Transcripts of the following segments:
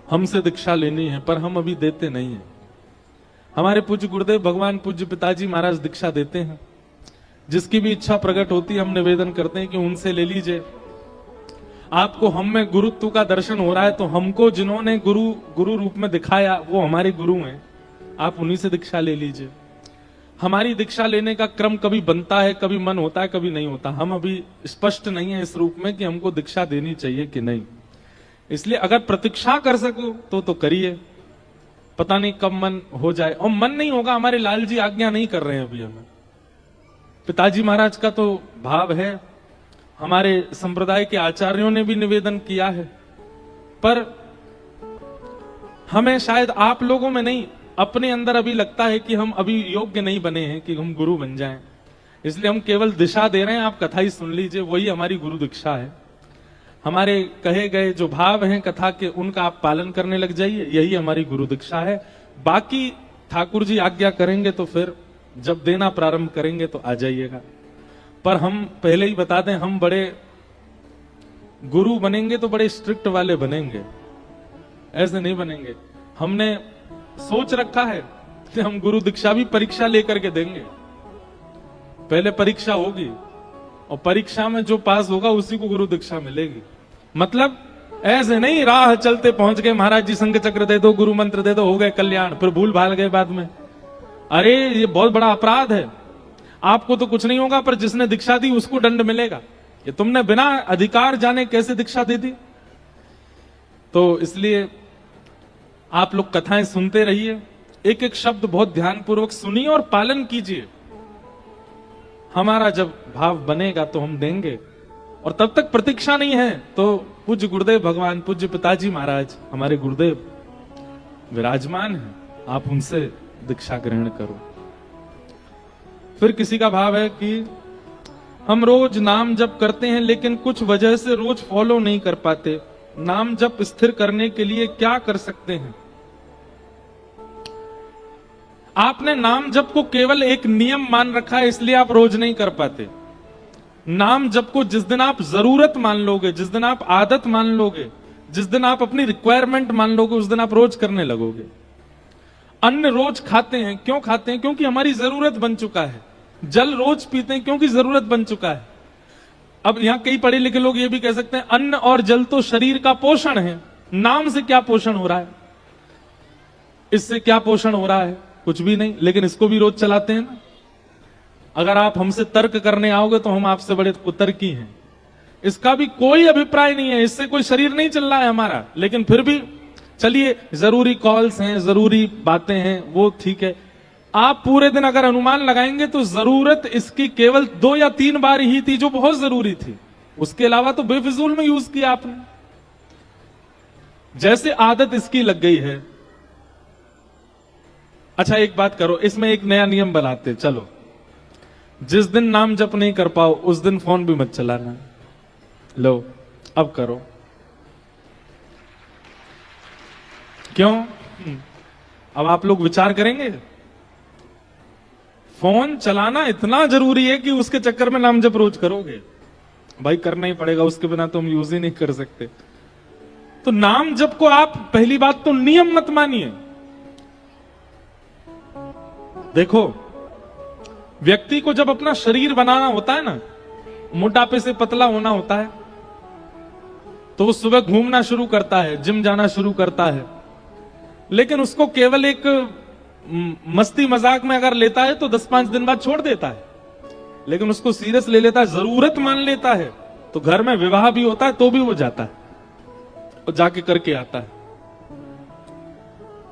हमसे दीक्षा लेनी है, पर हम अभी देते नहीं है। हमारे पूज्य गुरुदेव भगवान पूज्य पिताजी महाराज दीक्षा देते हैं। जिसकी भी इच्छा प्रकट होती है हम निवेदन करते हैं कि उनसे ले लीजिए। आपको हम में गुरुत्व का दर्शन हो रहा है तो हमको जिन्होंने गुरु रूप में दिखाया वो हमारे गुरु हैं, आप उन्हीं से दीक्षा ले लीजिए। हमारी दीक्षा लेने का क्रम कभी बनता है, कभी मन होता है, कभी नहीं होता। हम अभी स्पष्ट नहीं है इस रूप में कि हमको दीक्षा देनी चाहिए कि नहीं। इसलिए अगर प्रतीक्षा कर सको तो करिए, पता नहीं कब मन हो जाए। और मन नहीं होगा, हमारे लाल जी आज्ञा नहीं कर रहे हैं अभी हमें। पिताजी महाराज का तो भाव है, हमारे संप्रदाय के आचार्यों ने भी निवेदन किया है, पर हमें शायद आप लोगों में नहीं, अपने अंदर अभी लगता है कि हम अभी योग्य नहीं बने हैं कि हम गुरु बन जाएं। इसलिए हम केवल दिशा दे रहे हैं, आप कथा ही सुन लीजिए, वही हमारी गुरु दीक्षा है। हमारे कहे गए जो भाव हैं कथा के, उनका आप पालन करने लग जाइए, यही हमारी गुरु दीक्षा है। बाकी ठाकुर जी आज्ञा करेंगे तो फिर जब देना प्रारंभ करेंगे तो आ जाइएगा। पर हम पहले ही बता दें, हम बड़े गुरु बनेंगे तो बड़े स्ट्रिक्ट वाले बनेंगे, ऐसे नहीं बनेंगे। हमने सोच रखा है कि हम गुरु दीक्षा भी परीक्षा लेकर के देंगे। पहले परीक्षा होगी और परीक्षा में जो पास होगा उसी को गुरु दीक्षा मिलेगी। मतलब ऐसे नहीं राह चलते पहुंच गए, महाराज जी संघ चक्र दे दो, गुरु मंत्र दे दो, हो गए कल्याण, फिर भूल भाल गए बाद में। अरे ये बहुत बड़ा अपराध है। आपको तो कुछ नहीं होगा, पर जिसने दीक्षा दी उसको दंड मिलेगा। ये तुमने बिना अधिकार जाने कैसे दीक्षा दे दी। तो इसलिए आप लोग कथाएं सुनते रहिए, एक एक शब्द बहुत ध्यानपूर्वक सुनिए और पालन कीजिए। हमारा जब भाव बनेगा तो हम देंगे, और तब तक प्रतीक्षा नहीं है तो पूज्य गुरुदेव भगवान पूज्य पिताजी महाराज हमारे गुरुदेव विराजमान हैं, आप उनसे दीक्षा ग्रहण करो। फिर किसी का भाव है कि हम रोज नाम जप करते हैं लेकिन कुछ वजह से रोज फॉलो नहीं कर पाते, नाम जप स्थिर करने के लिए क्या कर सकते हैं। आपने नाम जप को केवल एक नियम मान रखा है, इसलिए आप रोज नहीं कर पाते। नाम जप को जिस दिन आप जरूरत मान लोगे, जिस दिन आप आदत मान लोगे, जिस दिन आप अपनी रिक्वायरमेंट मान लोगे, उस दिन आप रोज करने लगोगे। अन्न रोज खाते हैं, क्यों खाते हैं? क्योंकि हमारी जरूरत बन चुका है। जल रोज पीते हैं क्योंकि जरूरत बन चुका है। अब यहां कई पढ़े लिखे लोग ये भी कह सकते हैं अन्न और जल तो शरीर का पोषण है, नाम से क्या पोषण हो रहा है, इससे क्या पोषण हो रहा है? कुछ भी नहीं, लेकिन इसको भी रोज चलाते हैं ना। अगर आप हमसे तर्क करने आओगे तो हम आपसे बड़े कुतर्की हैं, इसका भी कोई अभिप्राय नहीं है, इससे कोई शरीर नहीं चल रहा है हमारा। लेकिन फिर भी चलिए, जरूरी कॉल्स हैं, जरूरी बातें हैं, वो ठीक है। आप पूरे दिन अगर अनुमान लगाएंगे तो जरूरत इसकी केवल 2 या 3 बार ही थी जो बहुत जरूरी थी, उसके अलावा तो बेफिजूल में यूज किया आपने। जैसे आदत इसकी लग गई है। अच्छा एक बात करो, इसमें एक नया नियम बनाते, चलो जिस दिन नाम जप नहीं कर पाओ उस दिन फोन भी मत चलाना। लो अब करो। क्यों? अब आप लोग विचार करेंगे, फोन चलाना इतना जरूरी है कि उसके चक्कर में नाम जप रोज करोगे? भाई करना ही पड़ेगा, उसके बिना तो हम यूज ही नहीं कर सकते। तो नाम जप को आप पहली बात तो नियम मत मानिए। देखो, व्यक्ति को जब अपना शरीर बनाना होता है ना, मोटापे से पतला होना होता है, तो वो सुबह घूमना शुरू करता है, जिम जाना शुरू करता है। लेकिन उसको केवल एक मस्ती मजाक में अगर लेता है तो 10-5 दिन बाद छोड़ देता है। लेकिन उसको सीरियस ले लेता है, जरूरत मान लेता है, तो घर में विवाह भी होता है तो भी वो जाता है और जाके करके आता है।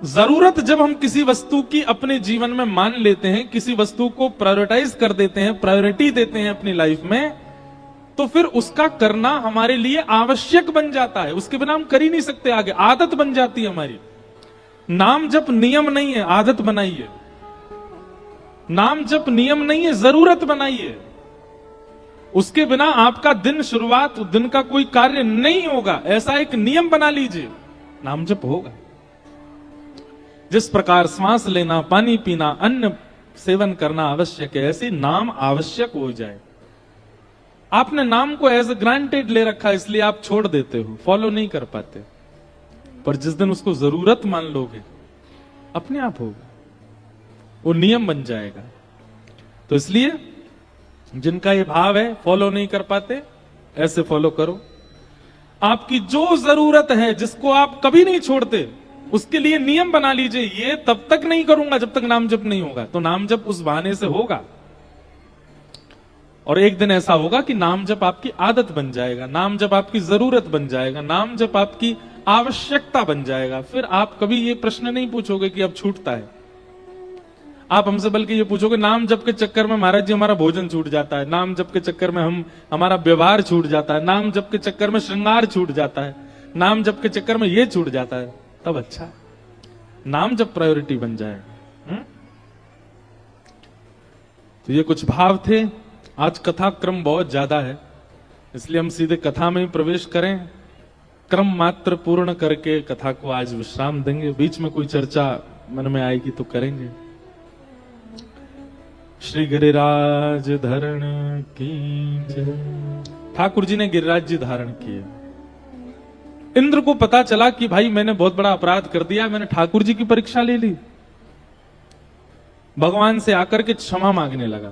जरूरत जब हम किसी वस्तु की अपने जीवन में मान लेते हैं, किसी वस्तु को प्रायोरिटाइज कर देते हैं, प्रायोरिटी देते हैं अपनी लाइफ में, तो फिर उसका करना हमारे लिए आवश्यक बन जाता है। उसके बिना हम कर ही नहीं सकते आगे, आदत बन जाती है हमारी। नाम जप नियम नहीं है, आदत बनाइए। नाम जप नियम नहीं है, जरूरत बनाइए। उसके बिना आपका दिन शुरुआत, दिन का कोई कार्य नहीं होगा, ऐसा एक नियम बना लीजिए, नाम जप होगा। जिस प्रकार श्वास लेना, पानी पीना, अन्न सेवन करना आवश्यक है, ऐसे नाम आवश्यक हो जाए। आपने नाम को एज ए ग्रांटेड ले रखा, इसलिए आप छोड़ देते हो, फॉलो नहीं कर पाते। पर जिस दिन उसको जरूरत मान लोगे अपने आप होगा, वो नियम बन जाएगा। तो इसलिए जिनका ये भाव है फॉलो नहीं कर पाते, ऐसे फॉलो करो। आपकी जो जरूरत है, जिसको आप कभी नहीं छोड़ते, उसके लिए नियम बना लीजिए, ये तब तक नहीं करूंगा जब तक नाम जप नहीं होगा। तो नाम जप उस बहाने से होगा, और एक दिन ऐसा होगा कि नाम जप आपकी आदत बन जाएगा, नाम जप आपकी जरूरत बन जाएगा, नाम जप आपकी आवश्यकता बन जाएगा। फिर आप कभी ये प्रश्न नहीं पूछोगे कि अब छूटता है। आप हमसे बल्कि ये पूछोगे, नाम जप के चक्कर में महाराज जी हमारा भोजन छूट जाता है, नाम जप के चक्कर में हमारा व्यवहार छूट जाता है, नाम जप के चक्कर में श्रृंगार छूट जाता है, नाम जप के चक्कर में ये छूट जाता है। तब अच्छा, नाम जब प्रायोरिटी बन जाए। तो ये कुछ भाव थे। आज कथा क्रम बहुत ज्यादा है, इसलिए हम सीधे कथा में ही प्रवेश करें। क्रम मात्र पूर्ण करके कथा को आज विश्राम देंगे, बीच में कोई चर्चा मन में आएगी तो करेंगे। श्री गिरिराज धरण की जय। ठाकुर जी ने गिरिराज जी धारण किए। इंद्र को पता चला कि भाई मैंने बहुत बड़ा अपराध कर दिया, मैंने ठाकुर जी की परीक्षा ले ली। भगवान से आकर के क्षमा मांगने लगा।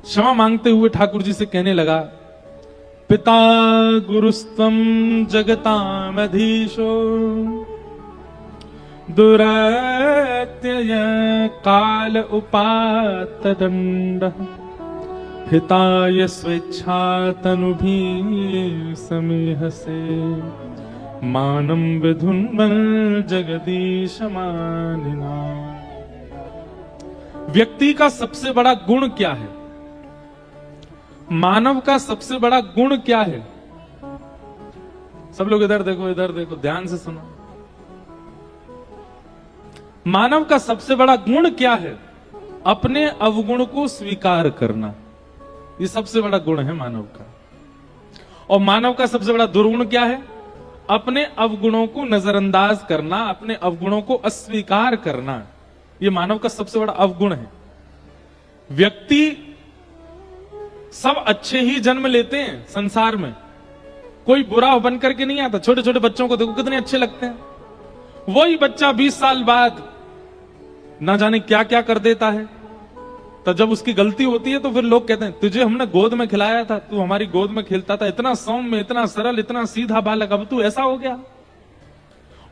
क्षमा मांगते हुए ठाकुर जी से कहने लगा, पिता गुरुस्तम जगतामधीशो दुरत्यय काल उपात दंड हिताय स्वेच्छा तनुभि समीह से मानम विधुन्मल जगदीश मानिना। व्यक्ति का सबसे बड़ा गुण क्या है? मानव का सबसे बड़ा गुण क्या है? सब लोग इधर देखो, इधर देखो, ध्यान से सुनो। मानव का सबसे बड़ा गुण क्या है? अपने अवगुण को स्वीकार करना। ये सबसे बड़ा गुण है मानव का। और मानव का सबसे बड़ा दुर्गुण क्या है? अपने अवगुणों को नजरअंदाज करना, अपने अवगुणों को अस्वीकार करना। ये मानव का सबसे बड़ा अवगुण है। व्यक्ति सब अच्छे ही जन्म लेते हैं संसार में, कोई बुरा बन करके नहीं आता। छोटे छोटे बच्चों को देखो कितने अच्छे लगते हैं। वही बच्चा 20 साल बाद ना जाने क्या क्या कर देता है। तो जब उसकी गलती होती है तो फिर लोग कहते हैं, तुझे हमने गोद में खिलाया था, तू हमारी गोद में खेलता था, इतना सौम्य, इतना सरल, इतना सीधा बालक, अब तू ऐसा हो गया।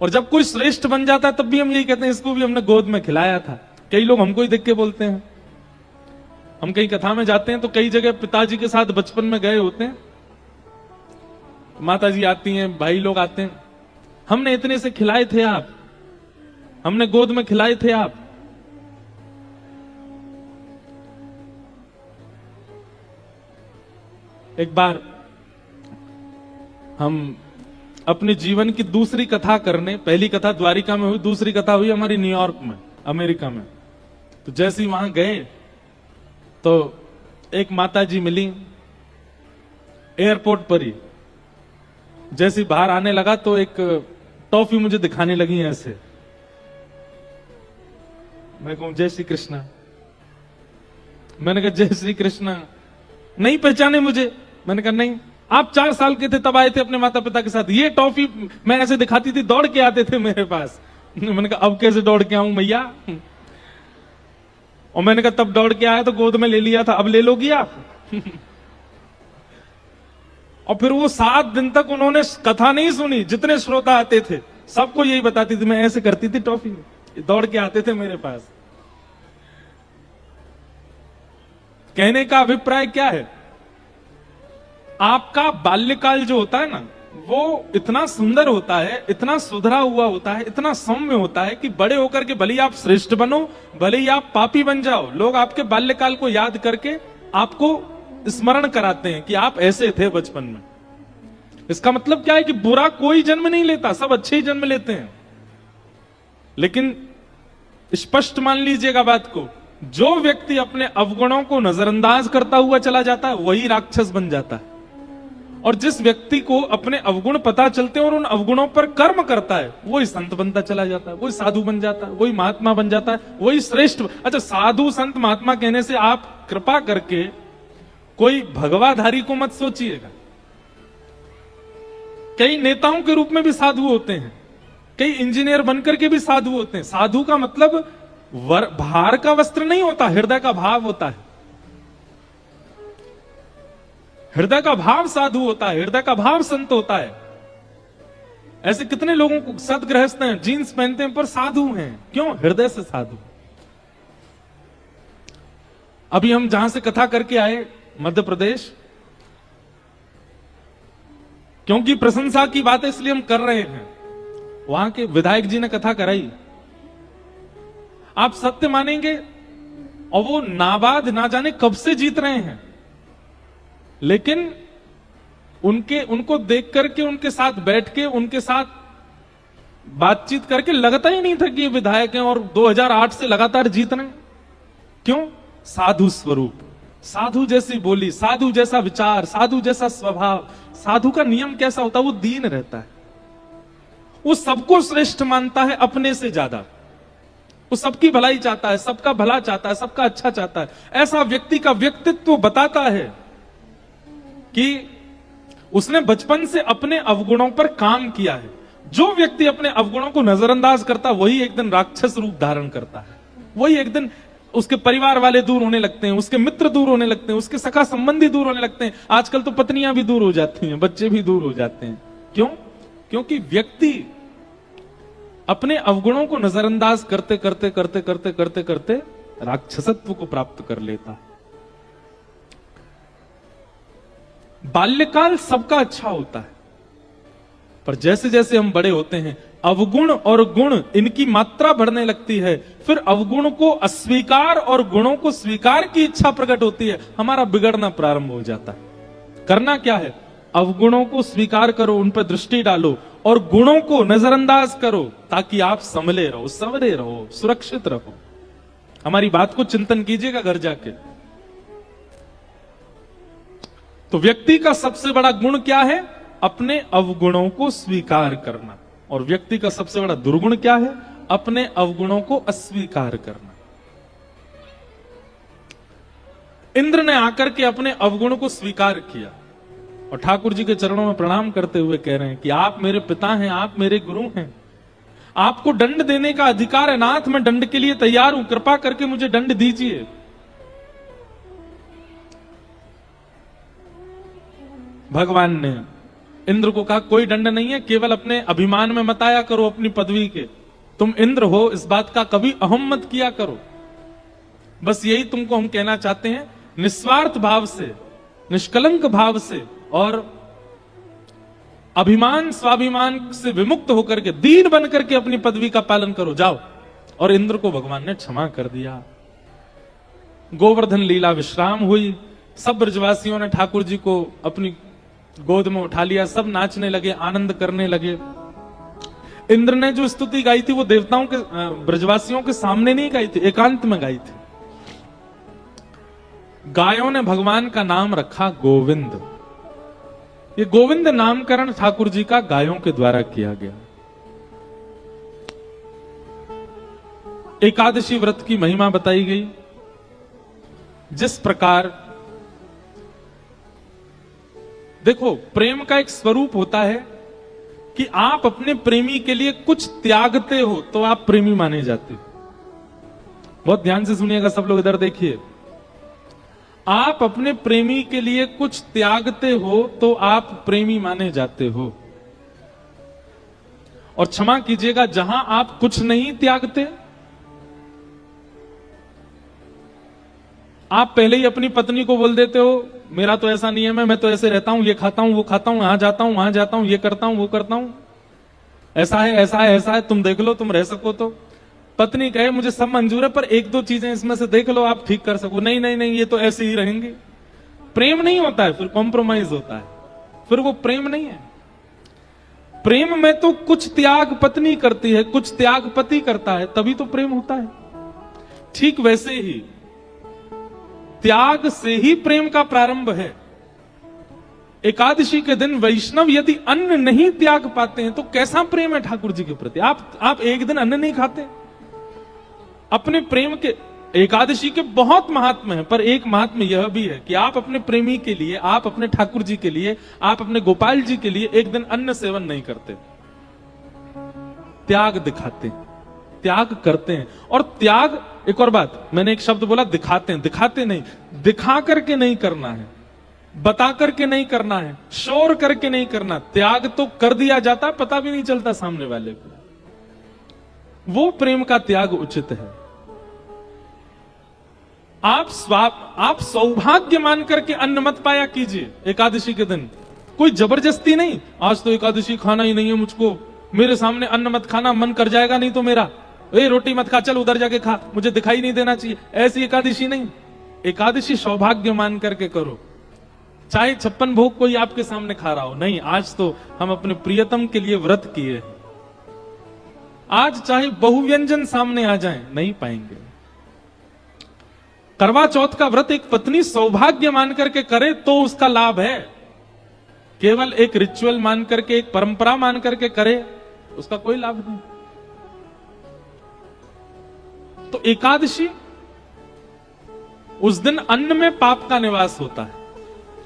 और जब कोई श्रेष्ठ बन जाता है तब भी हम यही कहते हैं, इसको भी हमने गोद में खिलाया था। कई लोग हमको ही देख के बोलते हैं। हम कहीं कथा में जाते हैं तो कई जगह पिताजी के साथ बचपन में गए होते हैं, माताजी आती हैं, भाई लोग आते हैं, हमने इतने से खिलाए थे आप, हमने गोद में खिलाए थे आप। एक बार हम अपने जीवन की दूसरी कथा करने, पहली कथा द्वारिका में हुई, दूसरी कथा हुई हमारी न्यूयॉर्क में, अमेरिका में। तो जैसे ही वहां गए तो एक माताजी मिली एयरपोर्ट पर ही। जैसे ही बाहर आने लगा तो एक टॉफी मुझे दिखाने लगी ऐसे। मैं कहूं जय श्री कृष्णा। मैंने कहा जय श्री कृष्णा। नहीं पहचाने मुझे। मैंने कहा नहीं, आप 4 साल के थे तब आए थे अपने माता पिता के साथ, ये टॉफी मैं ऐसे दिखाती थी, दौड़ के आते थे मेरे पास। मैंने कहा अब कैसे दौड़ के आऊं मैया? और मैंने कहा तब दौड़ के आया तो गोद में ले लिया था, अब ले लोगी आप? और फिर वो 7 दिन तक उन्होंने कथा नहीं सुनी। जितने श्रोता आते थे सबको यही बताती थी, मैं ऐसे करती थी टॉफी, दौड़ के आते थे मेरे पास। कहने का अभिप्राय क्या है? आपका बाल्यकाल जो होता है ना, वो इतना सुंदर होता है, इतना सुधरा हुआ होता है, इतना सौम्य होता है कि बड़े होकर के भले ही आप श्रेष्ठ बनो, भले ही आप पापी बन जाओ, लोग आपके बाल्यकाल को याद करके आपको स्मरण कराते हैं कि आप ऐसे थे बचपन में। इसका मतलब क्या है कि बुरा कोई जन्म नहीं लेता, सब अच्छे ही जन्म लेते हैं। लेकिन स्पष्ट मान लीजिएगा बात को, जो व्यक्ति अपने अवगुणों को नजरअंदाज करता हुआ चला जाता है वही राक्षस बन जाता है। और जिस व्यक्ति को अपने अवगुण पता चलते हैं और उन अवगुणों पर कर्म करता है वही संत बनता चला जाता है, वही साधु बन जाता है, वही महात्मा बन जाता है, वही श्रेष्ठ। अच्छा, साधु संत महात्मा कहने से आप कृपा करके कोई भगवाधारी को मत सोचिएगा। कई नेताओं के रूप में भी साधु होते हैं, कई इंजीनियर बनकर के भी साधु होते हैं। साधु का मतलब भार का वस्त्र नहीं होता, हृदय का भाव होता है। हृदय का भाव साधु होता है, हृदय का भाव संत होता है। ऐसे कितने लोगों को सदगृहस्थ हैं, जीन्स पहनते हैं पर साधु हैं। क्यों? हृदय से साधु। अभी हम जहां से कथा करके आए मध्य प्रदेश, क्योंकि प्रशंसा की बात इसलिए हम कर रहे हैं, वहां के विधायक जी ने कथा कराई। आप सत्य मानेंगे, और वो नाबाद ना जाने कब से जीत रहे हैं, लेकिन उनको देख करके, उनके साथ बैठ के, उनके साथ बातचीत करके लगता ही नहीं था कि ये विधायक हैं और 2008 से लगातार जीत रहे हैं। क्यों? साधु स्वरूप, साधु जैसी बोली, साधु जैसा विचार, साधु जैसा स्वभाव। साधु का नियम कैसा होता है? वो दीन रहता है, वो सबको श्रेष्ठ मानता है अपने से ज्यादा, वो सबकी भलाई चाहता है, सबका भला चाहता है, सबका अच्छा चाहता है। ऐसा व्यक्ति का व्यक्तित्व बताता है कि उसने बचपन से अपने अवगुणों पर काम किया है। जो व्यक्ति अपने अवगुणों को नजरअंदाज करता है, वही एक दिन राक्षस रूप धारण करता है। वही एक दिन उसके परिवार वाले दूर होने लगते हैं, उसके मित्र दूर होने लगते हैं, उसके सखा संबंधी दूर होने लगते हैं। आजकल तो पत्नियां भी दूर हो जाती हैं, बच्चे भी दूर हो जाते हैं। क्यों? क्योंकि व्यक्ति अपने अवगुणों को नजरअंदाज करते करते करते करते करते करते राक्षसत्व को प्राप्त कर लेता है। बाल्यकाल सबका अच्छा होता है, पर जैसे जैसे हम बड़े होते हैं, अवगुण और गुण इनकी मात्रा बढ़ने लगती है। फिर अवगुण को अस्वीकार और गुणों को स्वीकार की इच्छा प्रकट होती है। हमारा बिगड़ना प्रारंभ हो जाता है। करना क्या है? अवगुणों को स्वीकार करो, उन पर दृष्टि डालो, और गुणों को नजरअंदाज करो, ताकि आप संभले रहो, संवरे रहो, सुरक्षित रहो। हमारी बात को चिंतन कीजिएगा घर जाके। तो व्यक्ति का सबसे बड़ा गुण क्या है? अपने अवगुणों को स्वीकार करना। और व्यक्ति का सबसे बड़ा दुर्गुण क्या है? अपने अवगुणों को अस्वीकार करना। इंद्र ने आकर के अपने अवगुण को स्वीकार किया और ठाकुर जी के चरणों में प्रणाम करते हुए कह रहे हैं कि आप मेरे पिता हैं, आप मेरे गुरु हैं, आपको दंड देने का अधिकार है। नाथ, मैं दंड के लिए तैयार हूं, कृपा करके मुझे दंड दीजिए। भगवान ने इंद्र को कहा, कोई दंड नहीं है, केवल अपने अभिमान में मत आया करो अपनी पदवी के। तुम इंद्र हो, इस बात का कभी अहम मत किया करो। बस यही तुमको हम कहना चाहते हैं, निस्वार्थ भाव से, निष्कलंक भाव से और अभिमान स्वाभिमान से विमुक्त होकर के, दीन बनकर के अपनी पदवी का पालन करो, जाओ। और इंद्र को भगवान ने क्षमा कर दिया। गोवर्धन लीला विश्राम हुई। सब ब्रजवासियों ने ठाकुर जी को अपनी गोद में उठा लिया, सब नाचने लगे, आनंद करने लगे। इंद्र ने जो स्तुति गाई थी वो देवताओं के, ब्रजवासियों के सामने नहीं गाई थी, एकांत में गाई थी। गायों ने भगवान का नाम रखा गोविंद। ये गोविंद नामकरण ठाकुर जी का गायों के द्वारा किया गया। एकादशी व्रत की महिमा बताई गई। जिस प्रकार देखो, प्रेम का एक स्वरूप होता है कि आप अपने प्रेमी के लिए कुछ त्यागते हो तो आप प्रेमी माने जाते हो। बहुत ध्यान से सुनिएगा सब लोग, इधर देखिए। आप अपने प्रेमी के लिए कुछ त्यागते हो तो आप प्रेमी माने जाते हो। और क्षमा कीजिएगा, जहां आप कुछ नहीं त्यागते, आप पहले ही अपनी पत्नी को बोल देते हो, मेरा तो ऐसा नियम है, मैं तो ऐसे रहता हूं, ये खाता हूं, वो खाता हूं, यहां जाता हूं, वहां जाता हूं, ये करता हूं, वो करता हूं, ऐसा है, ऐसा है, ऐसा है, तुम देख लो, तुम रह सको तो। पत्नी कहे, मुझे सब मंजूर है, पर एक दो चीजें इसमें से देख लो, आप ठीक कर सको। नहीं नहीं नहीं, ये तो ऐसे ही रहेंगे। प्रेम नहीं होता है, फिर कॉम्प्रोमाइज होता है, फिर वो प्रेम नहीं है। प्रेम में तो कुछ त्याग पत्नी करती है, कुछ त्याग पति करता है, तभी तो प्रेम होता है। ठीक वैसे ही त्याग से ही प्रेम का प्रारंभ है। एकादशी के दिन वैष्णव यदि अन्न नहीं त्याग पाते हैं तो कैसा प्रेम है ठाकुर जी के प्रति। आप एक दिन अन्न नहीं खाते, अपने प्रेम के, एकादशी के बहुत महात्म्य है, पर एक महात्म्य यह भी है कि आप अपने प्रेमी के लिए, आप अपने ठाकुर जी के लिए, आप अपने गोपाल जी के लिए एक दिन अन्न सेवन नहीं करते, त्याग दिखाते हैं, त्याग करते हैं। और त्याग, एक और बात, मैंने एक शब्द बोला दिखाते हैं, दिखाते नहीं, दिखा करके नहीं करना है, बता करके नहीं करना है, शोर करके नहीं करना। त्याग तो कर दिया जाता, पता भी नहीं चलता सामने वाले को। वो प्रेम का त्याग उचित है। आप सौभाग्य मान करके अन्न मत पाया कीजिए एकादशी के दिन, कोई जबरदस्ती नहीं। आज तो एकादशी खाना ही नहीं है मुझको, मेरे सामने अन्न मत खाना, मन कर जाएगा नहीं तो मेरा, ए रोटी मत खा, चल उधर जाके खा, मुझे दिखाई नहीं देना चाहिए, ऐसी एकादशी नहीं। एकादशी सौभाग्य मान करके करो, चाहे 56 भोग कोई आपके सामने खा रहा हो। नहीं, आज तो हम अपने प्रियतम के लिए व्रत किए, आज चाहे बहुव्यंजन सामने आ जाएं, नहीं पाएंगे। करवा चौथ का व्रत एक पत्नी सौभाग्य मान करके करे तो उसका लाभ है, केवल एक रिचुअल मान करके, एक परंपरा मान करके करे, उसका कोई लाभ नहीं। तो एकादशी, उस दिन अन्न में पाप का निवास होता है,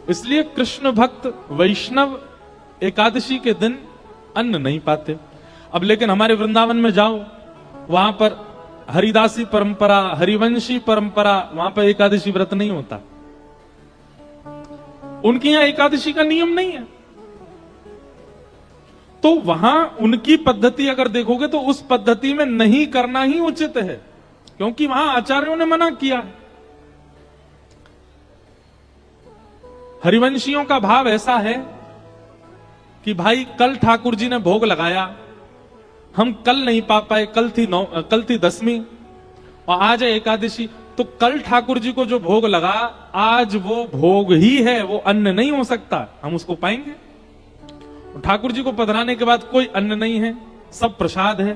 इसलिए कृष्ण भक्त वैष्णव एकादशी के दिन अन्न नहीं पाते। अब लेकिन हमारे वृंदावन में जाओ, वहां पर हरिदासी परंपरा, हरिवंशी परंपरा, वहां पर एकादशी व्रत नहीं होता। उनके यहां एकादशी का नियम नहीं है, तो वहां उनकी पद्धति अगर देखोगे तो उस पद्धति में नहीं करना ही उचित है, क्योंकि वहां आचार्यों ने मना किया। हरिवंशियों का भाव ऐसा है कि भाई कल ठाकुर जी ने भोग लगाया, हम कल नहीं पा पाए, कल थी 10वीं और आज है एकादशी, तो कल ठाकुर जी को जो भोग लगा, आज वो भोग ही है, वो अन्न नहीं हो सकता, हम उसको पाएंगे। ठाकुर जी को पधराने के बाद कोई अन्न नहीं है, सब प्रसाद है,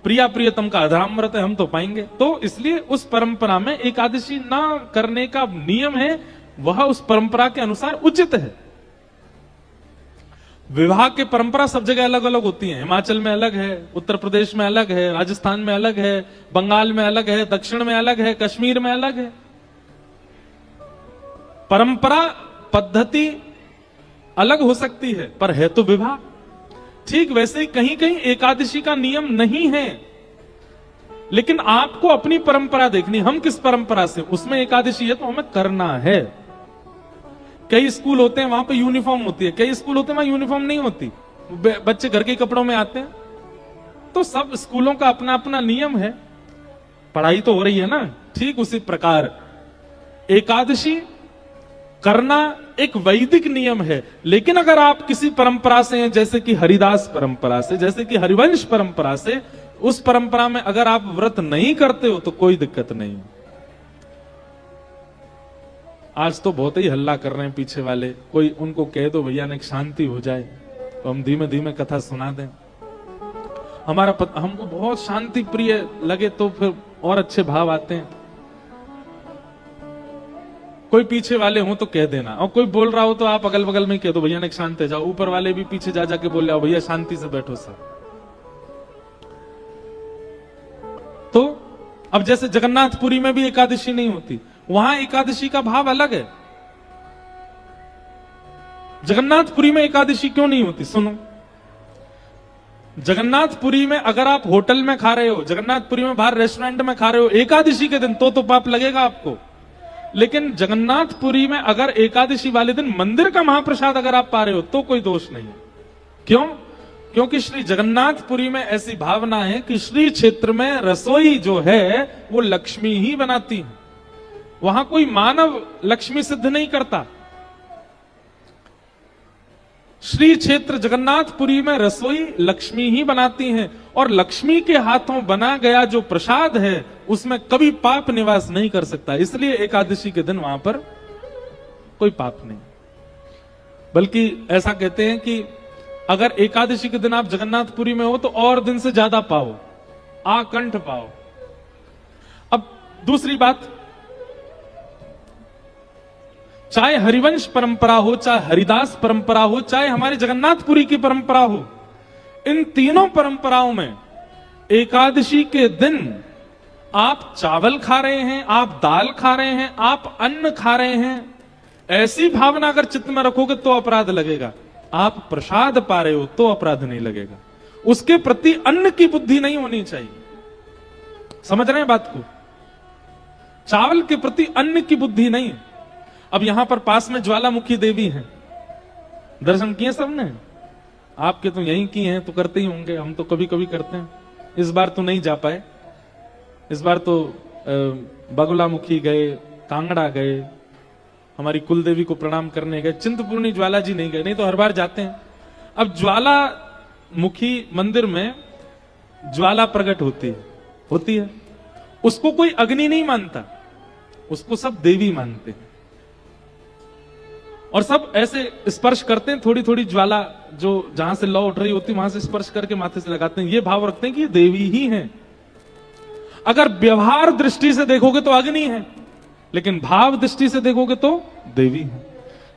प्रिया प्रियतम का अधरामृत है, हम तो पाएंगे। तो इसलिए उस परंपरा में एकादशी ना करने का नियम है, वह उस परंपरा के अनुसार उचित है। विवाह की परंपरा सब जगह अलग अलग होती है, हिमाचल में अलग है, उत्तर प्रदेश में अलग है, राजस्थान में अलग है, बंगाल में अलग है, दक्षिण में अलग है, कश्मीर में अलग है। परंपरा पद्धति अलग हो सकती है, पर है तो विवाह। ठीक वैसे ही कहीं कहीं एकादशी का नियम नहीं है, लेकिन आपको अपनी परंपरा देखनी, हम किस परंपरा से, उसमें एकादशी है तो हमें करना है। कई स्कूल होते हैं वहां पे यूनिफॉर्म होती है, कई स्कूल होते हैं वहां यूनिफॉर्म नहीं होती, बच्चे घर के कपड़ों में आते हैं। तो सब स्कूलों का अपना अपना नियम है, पढ़ाई तो हो रही है ना। ठीक उसी प्रकार एकादशी करना एक वैदिक नियम है, लेकिन अगर आप किसी परंपरा से हैं, जैसे कि हरिदास परंपरा से, जैसे कि हरिवंश परंपरा से, उस परंपरा में अगर आप व्रत नहीं करते हो तो कोई दिक्कत नहीं। आज तो बहुत ही हल्ला कर रहे हैं पीछे वाले, कोई उनको कह दो भैया ने शांति हो जाए तो हम धीमे धीमे कथा सुना दें। हमको बहुत शांति प्रिय लगे तो फिर और अच्छे भाव आते हैं। कोई पीछे वाले हो तो कह देना, और कोई बोल रहा हो तो आप अगल बगल में कह दो भैया ने शांत जाओ। ऊपर वाले भी पीछे जा जाके बोल रहे हो भैया शांति से बैठो सर। तो अब जैसे जगन्नाथपुरी में भी एकादशी नहीं होती, वहां एकादशी का भाव अलग है। जगन्नाथपुरी में एकादशी क्यों नहीं होती, सुनो। जगन्नाथपुरी में अगर आप होटल में खा रहे हो, जगन्नाथपुरी में बाहर रेस्टोरेंट में खा रहे हो एकादशी के दिन, तो पाप लगेगा आपको। लेकिन जगन्नाथपुरी में अगर एकादशी वाले दिन मंदिर का महाप्रसाद अगर आप पा रहे हो तो कोई दोष नहीं। क्यों? क्योंकि श्री जगन्नाथपुरी में ऐसी भावना है कि श्री क्षेत्र में रसोई जो है वो लक्ष्मी ही बनाती है, वहां कोई मानव लक्ष्मी सिद्ध नहीं करता। श्री क्षेत्र जगन्नाथपुरी में रसोई लक्ष्मी ही बनाती हैं, और लक्ष्मी के हाथों बना गया जो प्रसाद है उसमें कभी पाप निवास नहीं कर सकता। इसलिए एकादशी के दिन वहां पर कोई पाप नहीं। बल्कि ऐसा कहते हैं कि अगर एकादशी के दिन आप जगन्नाथपुरी में हो तो और दिन से ज्यादा पाओ, आकंठ पाओ। अब दूसरी बात, चाहे हरिवंश परंपरा हो, चाहे हरिदास परंपरा हो, चाहे हमारी जगन्नाथपुरी की परंपरा हो, इन तीनों परंपराओं में एकादशी के दिन आप चावल खा रहे हैं, आप दाल खा रहे हैं, आप अन्न खा रहे हैं, ऐसी भावना अगर चित्त में रखोगे तो अपराध लगेगा। आप प्रसाद पा रहे हो तो अपराध नहीं लगेगा। उसके प्रति अन्न की बुद्धि नहीं होनी चाहिए। समझ रहे हैं बात को? चावल के प्रति अन्न की बुद्धि नहीं। अब यहां पर पास में ज्वालामुखी देवी हैं, दर्शन किए सबने? आपके तो यहीं किए हैं तो करते ही होंगे, हम तो कभी कभी करते हैं। इस बार तो नहीं जा पाए, इस बार तो बगुलामुखी गए, कांगड़ा गए, हमारी कुल देवी को प्रणाम करने गए, चिंतपूर्णी ज्वाला जी नहीं गए, नहीं तो हर बार जाते हैं। अब ज्वालामुखी मंदिर में ज्वाला प्रकट होती है। उसको कोई अग्नि नहीं मानता, उसको सब देवी मानते हैं और सब ऐसे स्पर्श करते हैं। थोड़ी थोड़ी ज्वाला जो जहां से लौ उठ रही होती है वहां से स्पर्श करके माथे से लगाते हैं। ये भाव रखते हैं कि ये देवी ही है। अगर व्यवहार दृष्टि से देखोगे तो अग्नि है, लेकिन भाव दृष्टि से देखोगे तो देवी है।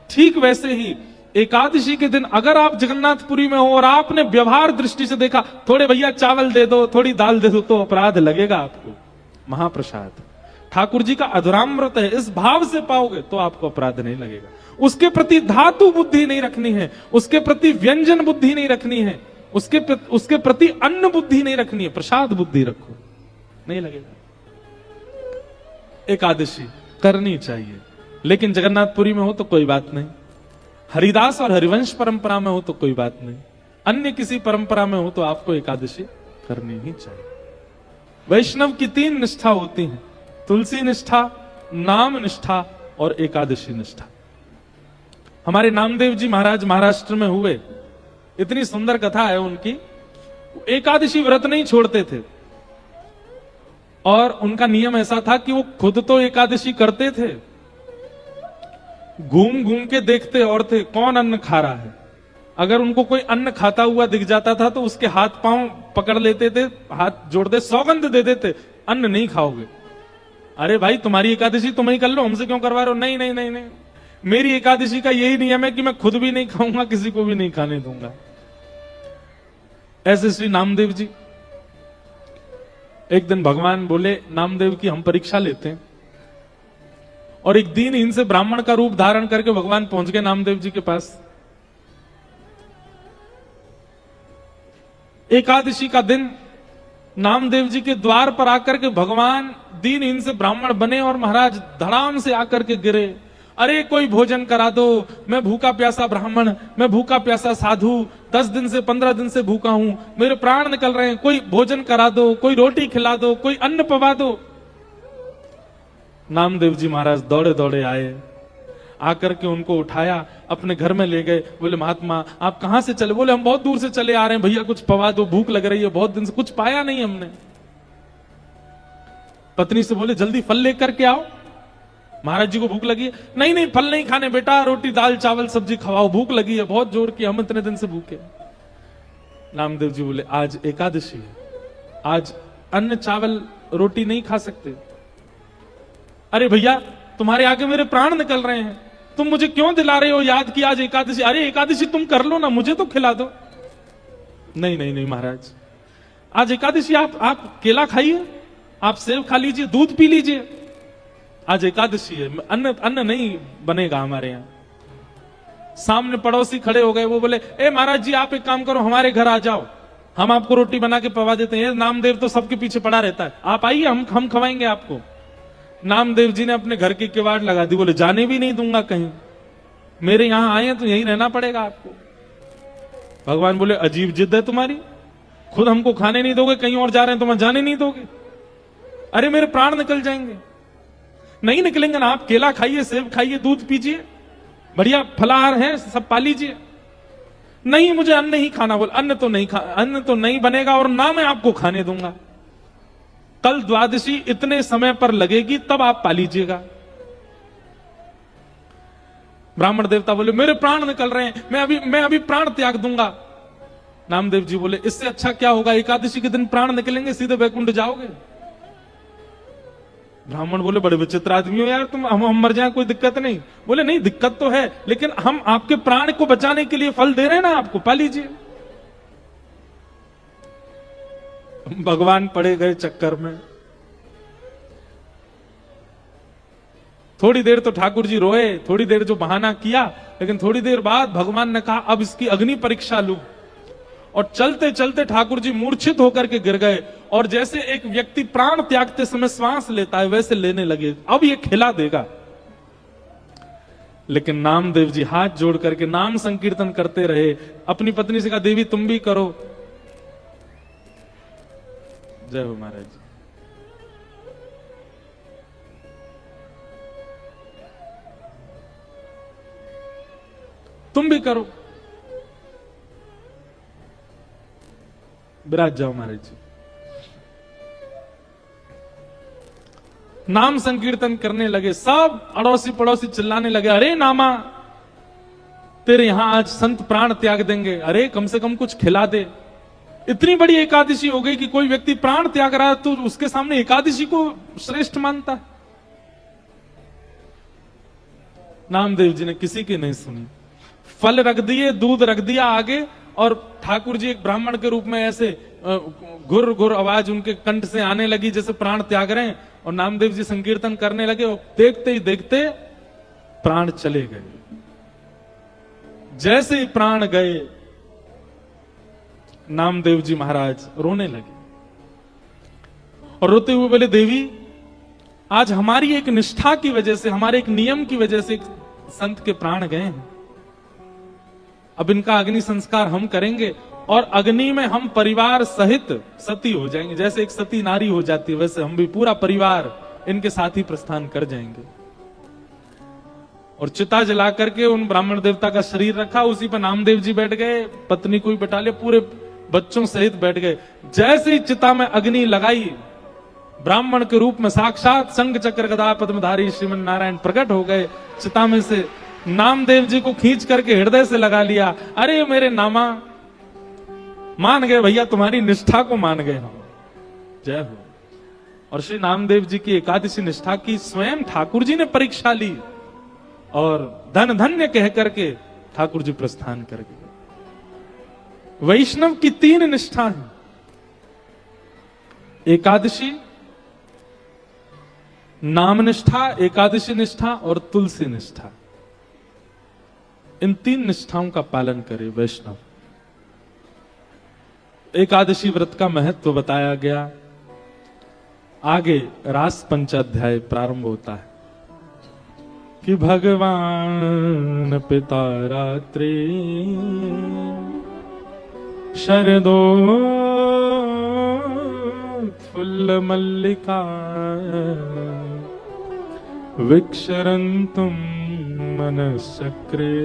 ठीक वैसे ही एकादशी के दिन अगर आप जगन्नाथपुरी में हो और आपने व्यवहार दृष्टि से देखा, थोड़े भैया चावल दे दो, थोड़ी दाल दे दो, तो अपराध लगेगा आपको। महाप्रसाद ठाकुर जी का अधुरामृत है, इस भाव से पाओगे तो आपको अपराध नहीं लगेगा। उसके प्रति धातु बुद्धि नहीं रखनी है, उसके प्रति व्यंजन बुद्धि नहीं रखनी है, उसके प्रति अन्न बुद्धि नहीं रखनी है, प्रसाद बुद्धि रखो, नहीं लगेगा। एकादशी करनी चाहिए, लेकिन जगन्नाथपुरी में हो तो कोई बात नहीं, हरिदास और हरिवंश परंपरा में हो तो कोई बात नहीं, अन्य किसी परंपरा में हो तो आपको एकादशी करनी ही चाहिए। वैष्णव की 3 निष्ठा होती हैं, तुलसी निष्ठा, नाम निष्ठा और एकादशी निष्ठा। हमारे नामदेव जी महाराज महाराष्ट्र में हुए, इतनी सुंदर कथा है उनकी। एकादशी व्रत नहीं छोड़ते थे और उनका नियम ऐसा था कि वो खुद तो एकादशी करते थे, घूम घूम के देखते और थे कौन अन्न खा रहा है। अगर उनको कोई अन्न खाता हुआ दिख जाता था तो उसके हाथ पांव पकड़ लेते थे, हाथ जोड़ते, सौगंध दे देते, अन्न नहीं खाओगे। अरे भाई तुम्हारी एकादशी तुम ही कर लो, हमसे क्यों करवा रहे हो? नहीं नहीं नहीं नहीं, मेरी एकादशी का यही नियम है कि मैं खुद भी नहीं खाऊंगा, किसी को भी नहीं खाने दूंगा। ऐसे श्री नामदेव जी, एक दिन भगवान बोले नामदेव की हम परीक्षा लेते हैं, और एक दिन इनसे ब्राह्मण का रूप धारण करके भगवान पहुंच गए नामदेव जी के पास। एकादशी का दिन नामदेव जी के द्वार पर आकर के भगवान दीनहीन से ब्राह्मण बने और महाराज धड़ाम से आकर के गिरे। अरे कोई भोजन करा दो, मैं भूखा प्यासा ब्राह्मण, मैं भूखा प्यासा साधु, 10 दिन से 15 दिन से भूखा हूं, मेरे प्राण निकल रहे हैं, कोई भोजन करा दो, कोई रोटी खिला दो, कोई अन्न पवा दो। नामदेव जी महाराज दौड़े दौड़े आए, आकर के उनको उठाया, अपने घर में ले गए। बोले महात्मा आप कहां से चले? बोले हम बहुत दूर से चले आ रहे हैं, भैया कुछ पवा दो, भूख लग रही है, बहुत दिन से कुछ पाया नहीं हमने। पत्नी से बोले जल्दी फल लेकर के आओ, महाराज जी को भूख लगी है। नहीं नहीं फल नहीं खाने बेटा, रोटी दाल चावल सब्जी खवाओ, भूख लगी है बहुत जोर की, हम इतने दिन से भूखे। नामदेव जी बोले आज एकादशी है, आज अन्न चावल रोटी नहीं खा सकते। अरे भैया तुम्हारे आगे मेरे प्राण निकल रहे हैं, तुम मुझे क्यों दिला रहे हो याद कि आज एकादशी? अरे एकादशी तुम कर लो ना, मुझे तो खिला दो। नहीं नहीं नहीं महाराज, आज एकादशी, आप केला खाइए, आप सेब खा लीजिए, दूध पी लीजिए, आज एकादशी है, अन्न नहीं बनेगा हमारे यहाँ। सामने पड़ोसी खड़े हो गए, वो बोले ए महाराज जी आप एक काम करो, हमारे घर आ जाओ, हम आपको रोटी बना के पवा देते हैं। नामदेव तो सबके पीछे पड़ा रहता है, आप आइए, हम खवाएंगे आपको। नामदेव जी ने अपने घर की किवाड़ लगा दी, बोले जाने भी नहीं दूंगा कहीं, मेरे यहां आए हैं तो यहीं रहना पड़ेगा आपको। भगवान बोले अजीब जिद है तुम्हारी, खुद हमको खाने नहीं दोगे, कहीं और जा रहे हैं तो मैं जाने नहीं दोगे? अरे मेरे प्राण निकल जाएंगे। नहीं निकलेंगे ना, आप केला खाइए, सेब खाइए, दूध पीजिए, बढ़िया फलाहार है, सब पा लीजिए। नहीं मुझे अन्न ही खाना। बोल अन्न तो नहीं बनेगा और ना मैं आपको खाने दूंगा। कल द्वादशी इतने समय पर लगेगी तब आप पा लीजिएगा। ब्राह्मण देवता बोले मेरे प्राण निकल रहे हैं, मैं अभी प्राण त्याग दूंगा। नामदेव जी बोले इससे अच्छा क्या होगा, एकादशी के दिन प्राण निकलेंगे, सीधे वैकुंठ जाओगे। ब्राह्मण बोले बड़े विचित्र आदमी हो यार तुम, हम मर जाए कोई दिक्कत नहीं। बोले नहीं दिक्कत तो है, लेकिन हम आपके प्राण को बचाने के लिए फल दे रहे हैं ना, आपको पा लीजिए। भगवान पड़े गए चक्कर में। थोड़ी देर तो ठाकुर जी रोए, थोड़ी देर जो बहाना किया, लेकिन थोड़ी देर बाद भगवान ने कहा अब इसकी अग्नि परीक्षा लूं। और चलते चलते ठाकुर जी मूर्छित होकर के गिर गए, और जैसे एक व्यक्ति प्राण त्यागते समय श्वास लेता है वैसे लेने लगे, अब ये खिला देगा। लेकिन नामदेव जी हाथ जोड़ करके नाम संकीर्तन करते रहे। अपनी पत्नी से कहा देवी तुम भी करो। जय हो महाराज जी। तुम भी करो, विराज जाओ महाराज जी। नाम संकीर्तन करने लगे, सब अड़ोसी पड़ोसी चिल्लाने लगे, अरे नामा तेरे यहां आज संत प्राण त्याग देंगे, अरे कम से कम कुछ खिला दे। इतनी बड़ी एकादशी हो गई कि कोई व्यक्ति प्राण त्याग रहा है तो उसके सामने एकादशी को श्रेष्ठ मानता है। नामदेव जी ने किसी की नहीं सुनी, फल रख दिए, दूध रख दिया आगे, और ठाकुर जी एक ब्राह्मण के रूप में ऐसे घुर घुर आवाज उनके कंठ से आने लगी जैसे प्राण त्याग रहे हैं, और नामदेव जी संकीर्तन करने लगे, और देखते ही देखते प्राण चले गए। जैसे ही प्राण गए नामदेव जी महाराज रोने लगे, और रोते हुए बोले देवी आज हमारी एक निष्ठा की वजह से, हमारे एक नियम की वजह से एक संत के प्राण गए हैं। अब इनका अग्नि संस्कार हम करेंगे, और अग्नि में हम परिवार सहित सती हो जाएंगे। जैसे एक सती नारी हो जाती है वैसे हम भी पूरा परिवार इनके साथ ही प्रस्थान कर जाएंगे। और चिता जला करके उन ब्राह्मण देवता का शरीर रखा, उसी पर नामदेव जी बैठ गए, पत्नी को भी बैठा लिया, पूरे बच्चों सहित बैठ गए। जैसे ही चिता में अग्नि लगाई, ब्राह्मण के रूप में साक्षात शंख चक्र गदा पद्मधारी श्रीमन नारायण प्रकट हो गए। चिता में से नामदेव जी को खींच करके हृदय से लगा लिया। अरे मेरे नामा, मान गए भैया, तुम्हारी निष्ठा को मान गए हम। जय हो। और श्री नामदेव जी की एकादशी निष्ठा की स्वयं ठाकुर जी ने परीक्षा ली, और धन धन्य कह करके ठाकुर जी प्रस्थान कर गए। वैष्णव की 3 निष्ठा है, एकादशी, नाम निष्ठा, एकादशी निष्ठा और तुलसी निष्ठा। इन 3 निष्ठाओं का पालन करे वैष्णव। एकादशी व्रत का महत्व बताया गया, आगे रास पंचाध्याय प्रारंभ होता है कि भगवान पिता रात्रि शरदोत्फुल्ल मल्लिका विक्षरन्तुं मनश्चक्रे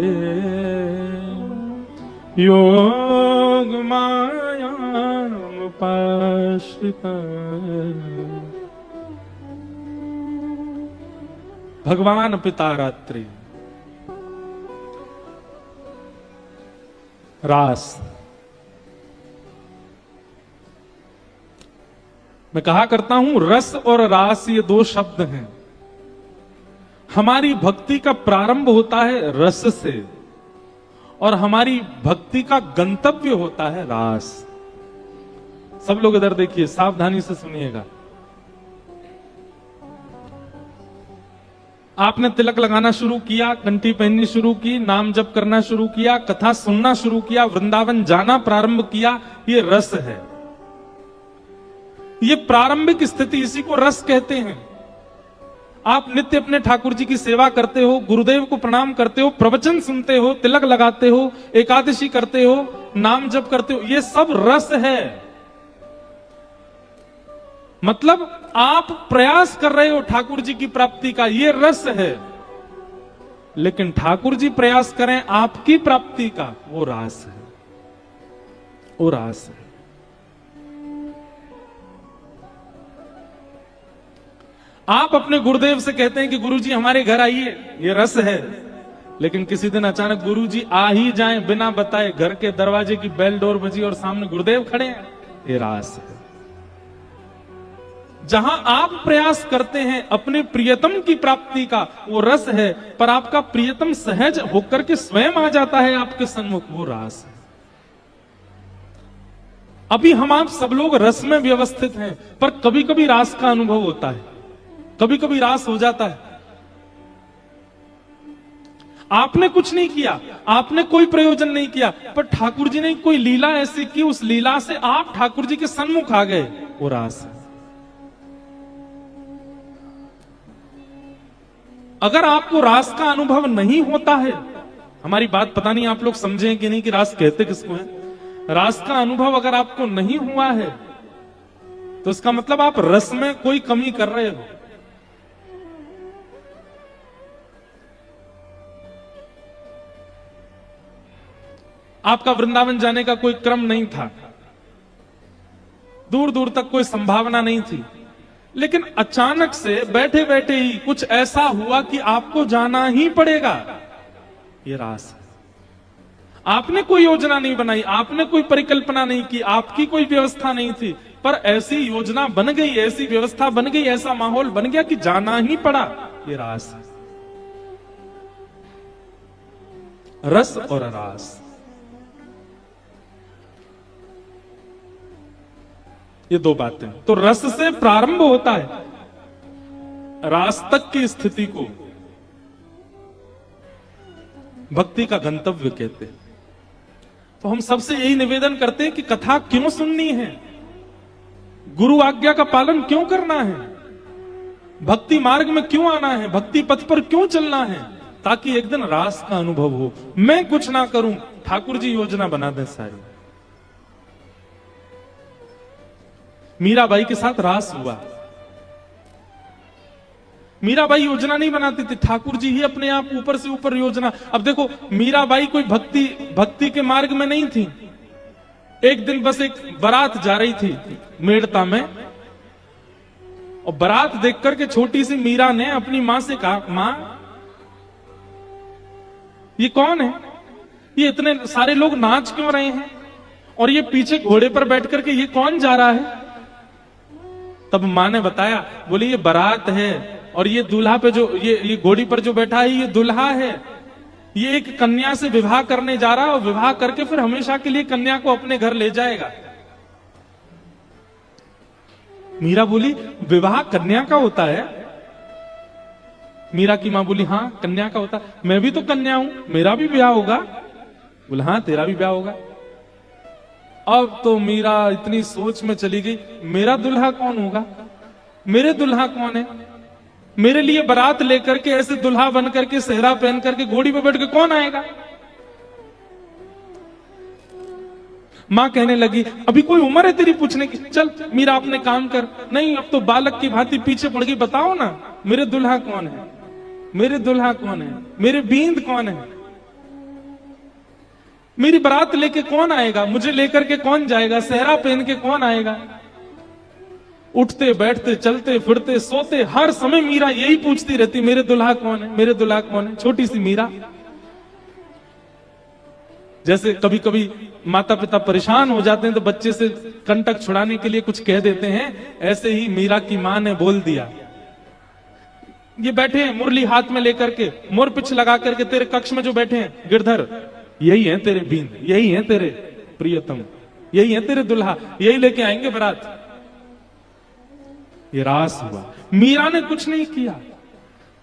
योगमायामुपाश्रिता। भगवान पिता रात्रि, रास। मैं कहा करता हूं रस और रास ये 2 शब्द हैं। हमारी भक्ति का प्रारंभ होता है रस से, और हमारी भक्ति का गंतव्य होता है रास। सब लोग इधर देखिए, सावधानी से सुनिएगा। आपने तिलक लगाना शुरू किया, कंठी पहननी शुरू की, नाम जप करना शुरू किया, कथा सुनना शुरू किया, वृंदावन जाना प्रारंभ किया, ये रस है। ये प्रारंभिक स्थिति, इसी को रस कहते हैं। आप नित्य अपने ठाकुर जी की सेवा करते हो, गुरुदेव को प्रणाम करते हो, प्रवचन सुनते हो, तिलक लगाते हो, एकादशी करते हो, नाम जप करते हो, ये सब रस है। मतलब आप प्रयास कर रहे हो ठाकुर जी की प्राप्ति का, ये रस है। लेकिन ठाकुर जी प्रयास करें आपकी प्राप्ति का, वो रास है, वो रास है। आप अपने गुरुदेव से कहते हैं कि गुरुजी हमारे घर आइए, ये रस है। लेकिन किसी दिन अचानक गुरुजी आ ही जाएं बिना बताए, घर के दरवाजे की बेल डोर बजी और सामने गुरुदेव खड़े हैं, ये रास है। जहां आप प्रयास करते हैं अपने प्रियतम की प्राप्ति का, वो रस है। पर आपका प्रियतम सहज होकर के स्वयं आ जाता है आपके सन्मुख, वो रास है। अभी हम आप सब लोग रस में व्यवस्थित हैं, पर कभी कभी रास का अनुभव होता है, कभी कभी रास हो जाता है। आपने कुछ नहीं किया, आपने कोई प्रयोजन नहीं किया, पर ठाकुर जी ने कोई लीला ऐसी की, उस लीला से आप ठाकुर जी के सन्मुख आ गए। वो रास है। अगर आपको रास का अनुभव नहीं होता है, हमारी बात पता नहीं आप लोग समझे कि नहीं कि रास कहते किसको है। रास का अनुभव अगर आपको नहीं हुआ है तो इसका मतलब आप रस में कोई कमी कर रहे हो। आपका वृंदावन जाने का कोई क्रम नहीं था, दूर दूर तक कोई संभावना नहीं थी, लेकिन अचानक से बैठे बैठे ही कुछ ऐसा हुआ कि आपको जाना ही पड़ेगा। ये रास है। आपने कोई योजना नहीं बनाई, आपने कोई परिकल्पना नहीं की, आपकी कोई व्यवस्था नहीं थी, पर ऐसी योजना बन गई, ऐसी व्यवस्था बन गई, ऐसा माहौल बन गया कि जाना ही पड़ा। ये रास है। रस और रास, ये दो बातें। तो रस से प्रारंभ होता है, रास तक की स्थिति को भक्ति का गंतव्य कहते हैं। तो हम सबसे यही निवेदन करते हैं कि कथा क्यों सुननी है, गुरु आज्ञा का पालन क्यों करना है, भक्ति मार्ग में क्यों आना है, भक्ति पथ पर क्यों चलना है, ताकि एक दिन रास का अनुभव हो। मैं कुछ ना करूं, ठाकुर जी योजना बना दें सारी। मीराबाई के साथ रास हुआ। मीराबाई योजना नहीं बनाती थी, ठाकुर जी ही अपने आप ऊपर से ऊपर योजना। अब देखो, मीराबाई कोई भक्ति के मार्ग में नहीं थी। एक दिन बस एक बारात जा रही थी मेड़ता में, और बारात देख करके छोटी सी मीरा ने अपनी मां से कहा, मां ये कौन है, ये इतने सारे लोग नाच क्यों रहे हैं, और ये पीछे घोड़े पर बैठ करके ये कौन जा रहा है। तब मां ने बताया, बोले ये बारात है, और ये दूल्हा पे जो ये घोड़ी पर जो बैठा है ये दूल्हा है, ये एक कन्या से विवाह करने जा रहा है, और विवाह करके फिर हमेशा के लिए कन्या को अपने घर ले जाएगा। मीरा बोली, विवाह कन्या का होता है। मीरा की मां बोली, हाँ कन्या का होता, मैं भी तो कन्या हूं, मेरा भी ब्याह होगा। बोला, हाँ तेरा भी ब्याह होगा। अब तो मीरा इतनी सोच में चली गई, मेरा दुल्हा कौन होगा, मेरे दुल्हा कौन है, मेरे लिए बारात लेकर के ऐसे दुल्हा बन करके सेहरा पहन करके घोड़ी पे बैठ के कौन आएगा। मां कहने लगी, अभी कोई उम्र है तेरी पूछने की, चल मीरा अपने काम कर। नहीं, अब तो बालक की भांति पीछे पड़ गई, बताओ ना मेरे दुल्हा कौन है, मेरे दुल्हा कौन है, मेरे बींद कौन है, मेरी बारात लेके कौन आएगा, मुझे लेकर के कौन जाएगा, सेहरा पहन के कौन आएगा। उठते बैठते चलते फिरते सोते हर समय मीरा यही पूछती रहती, मेरे दुल्हा कौन है, मेरे दुल्हा कौन है। छोटी सी मीरा। जैसे कभी कभी माता पिता परेशान हो जाते हैं तो बच्चे से कंटक छुड़ाने के लिए कुछ कह देते हैं, ऐसे ही मीरा की मां ने बोल दिया। ये बैठे हैं मुरली हाथ में लेकर के, मोर पिछ लगा करके तेरे कक्ष में जो बैठे हैं गिरधर, यही है तेरे बीन, यही है तेरे प्रियतम, यही है तेरे दुल्हा, यही लेके आएंगे बारात। ये रास हुआ। मीरा ने कुछ नहीं किया,